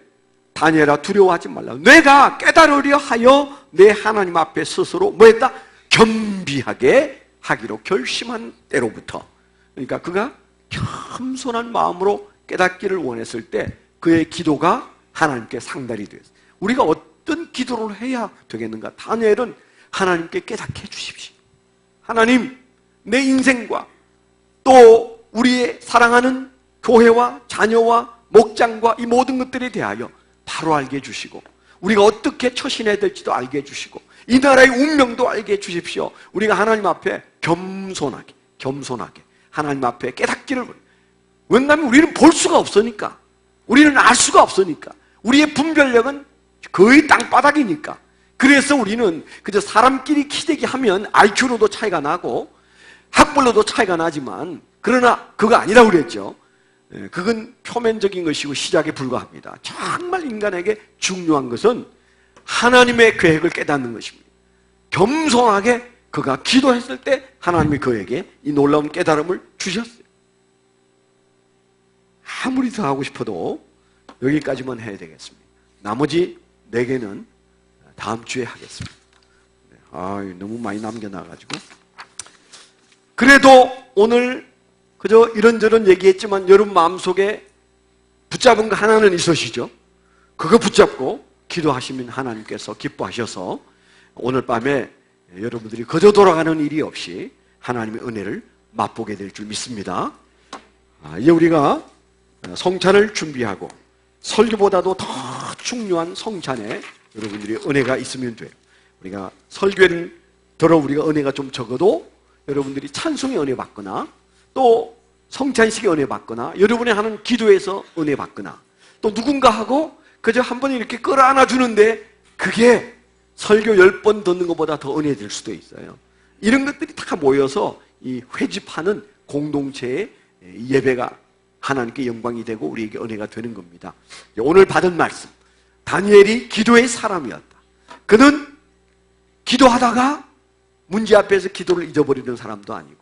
Speaker 1: 다니엘아 두려워하지 말라. 내가 깨달으려 하여 내 하나님 앞에 스스로 뭐했다? 겸비하게 하기로 결심한 때로부터. 그러니까 그가 겸손한 마음으로 깨닫기를 원했을 때 그의 기도가 하나님께 상달이 되었어요. 우리가 어떤 기도를 해야 되겠는가? 다니엘은 하나님께 깨닫게 해주십시오. 하나님, 내 인생과 또 우리의 사랑하는 교회와 자녀와 목장과 이 모든 것들에 대하여 바로 알게 해주시고, 우리가 어떻게 처신해야 될지도 알게 해주시고, 이 나라의 운명도 알게 해주십시오. 우리가 하나님 앞에 겸손하게 하나님 앞에 깨닫기를 원해요. 왜냐하면 우리는 볼 수가 없으니까, 우리는 알 수가 없으니까, 우리의 분별력은 거의 땅바닥이니까. 그래서 우리는 그저 사람끼리 키재기 하면 IQ로도 차이가 나고 학벌로도 차이가 나지만, 그러나 그거 아니라고 그랬죠. 그건 표면적인 것이고 시작에 불과합니다. 정말 인간에게 중요한 것은 하나님의 계획을 깨닫는 것입니다. 겸손하게 그가 기도했을 때 하나님이 그에게 이 놀라운 깨달음을 주셨어요. 아무리 더 하고 싶어도 여기까지만 해야 되겠습니다. 나머지 4개는 다음 주에 하겠습니다. 너무 많이 남겨놔가지고. 그래도 오늘 그저 이런저런 얘기했지만 여러분 마음속에 붙잡은 거 하나는 있으시죠? 그거 붙잡고 기도하시면 하나님께서 기뻐하셔서 오늘 밤에 여러분들이 거저 돌아가는 일이 없이 하나님의 은혜를 맛보게 될 줄 믿습니다. 이제 우리가 성찬을 준비하고 설교보다도 더 중요한 성찬에 여러분들이 은혜가 있으면 돼요. 우리가 설교를 들어 우리가 은혜가 좀 적어도 여러분들이 찬송의 은혜 받거나 또 성찬식의 은혜 받거나 여러분이 하는 기도에서 은혜 받거나 또 누군가하고 그저 한 번 이렇게 끌어안아 주는데 그게 설교 10번 듣는 것보다 더 은혜될 수도 있어요. 이런 것들이 다 모여서 이 회집하는 공동체의 예배가 하나님께 영광이 되고 우리에게 은혜가 되는 겁니다. 오늘 받은 말씀, 다니엘이 기도의 사람이었다. 그는 기도하다가 문제 앞에서 기도를 잊어버리는 사람도 아니고,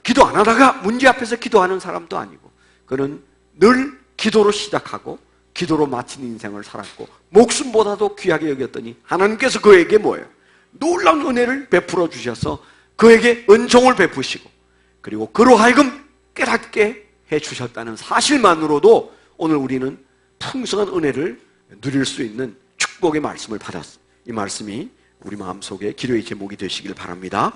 Speaker 1: 기도 안 하다가 문제 앞에서 기도하는 사람도 아니고, 그는 늘 기도로 시작하고 기도로 마친 인생을 살았고, 목숨보다도 귀하게 여겼더니 하나님께서 그에게 뭐예요? 놀라운 은혜를 베풀어 주셔서 그에게 은총을 베푸시고, 그리고 그로 하여금 깨닫게 해주셨다는 사실만으로도 오늘 우리는 풍성한 은혜를 누릴 수 있는 축복의 말씀을 받았어요. 이 말씀이 우리 마음속에 기도의 제목이 되시길 바랍니다.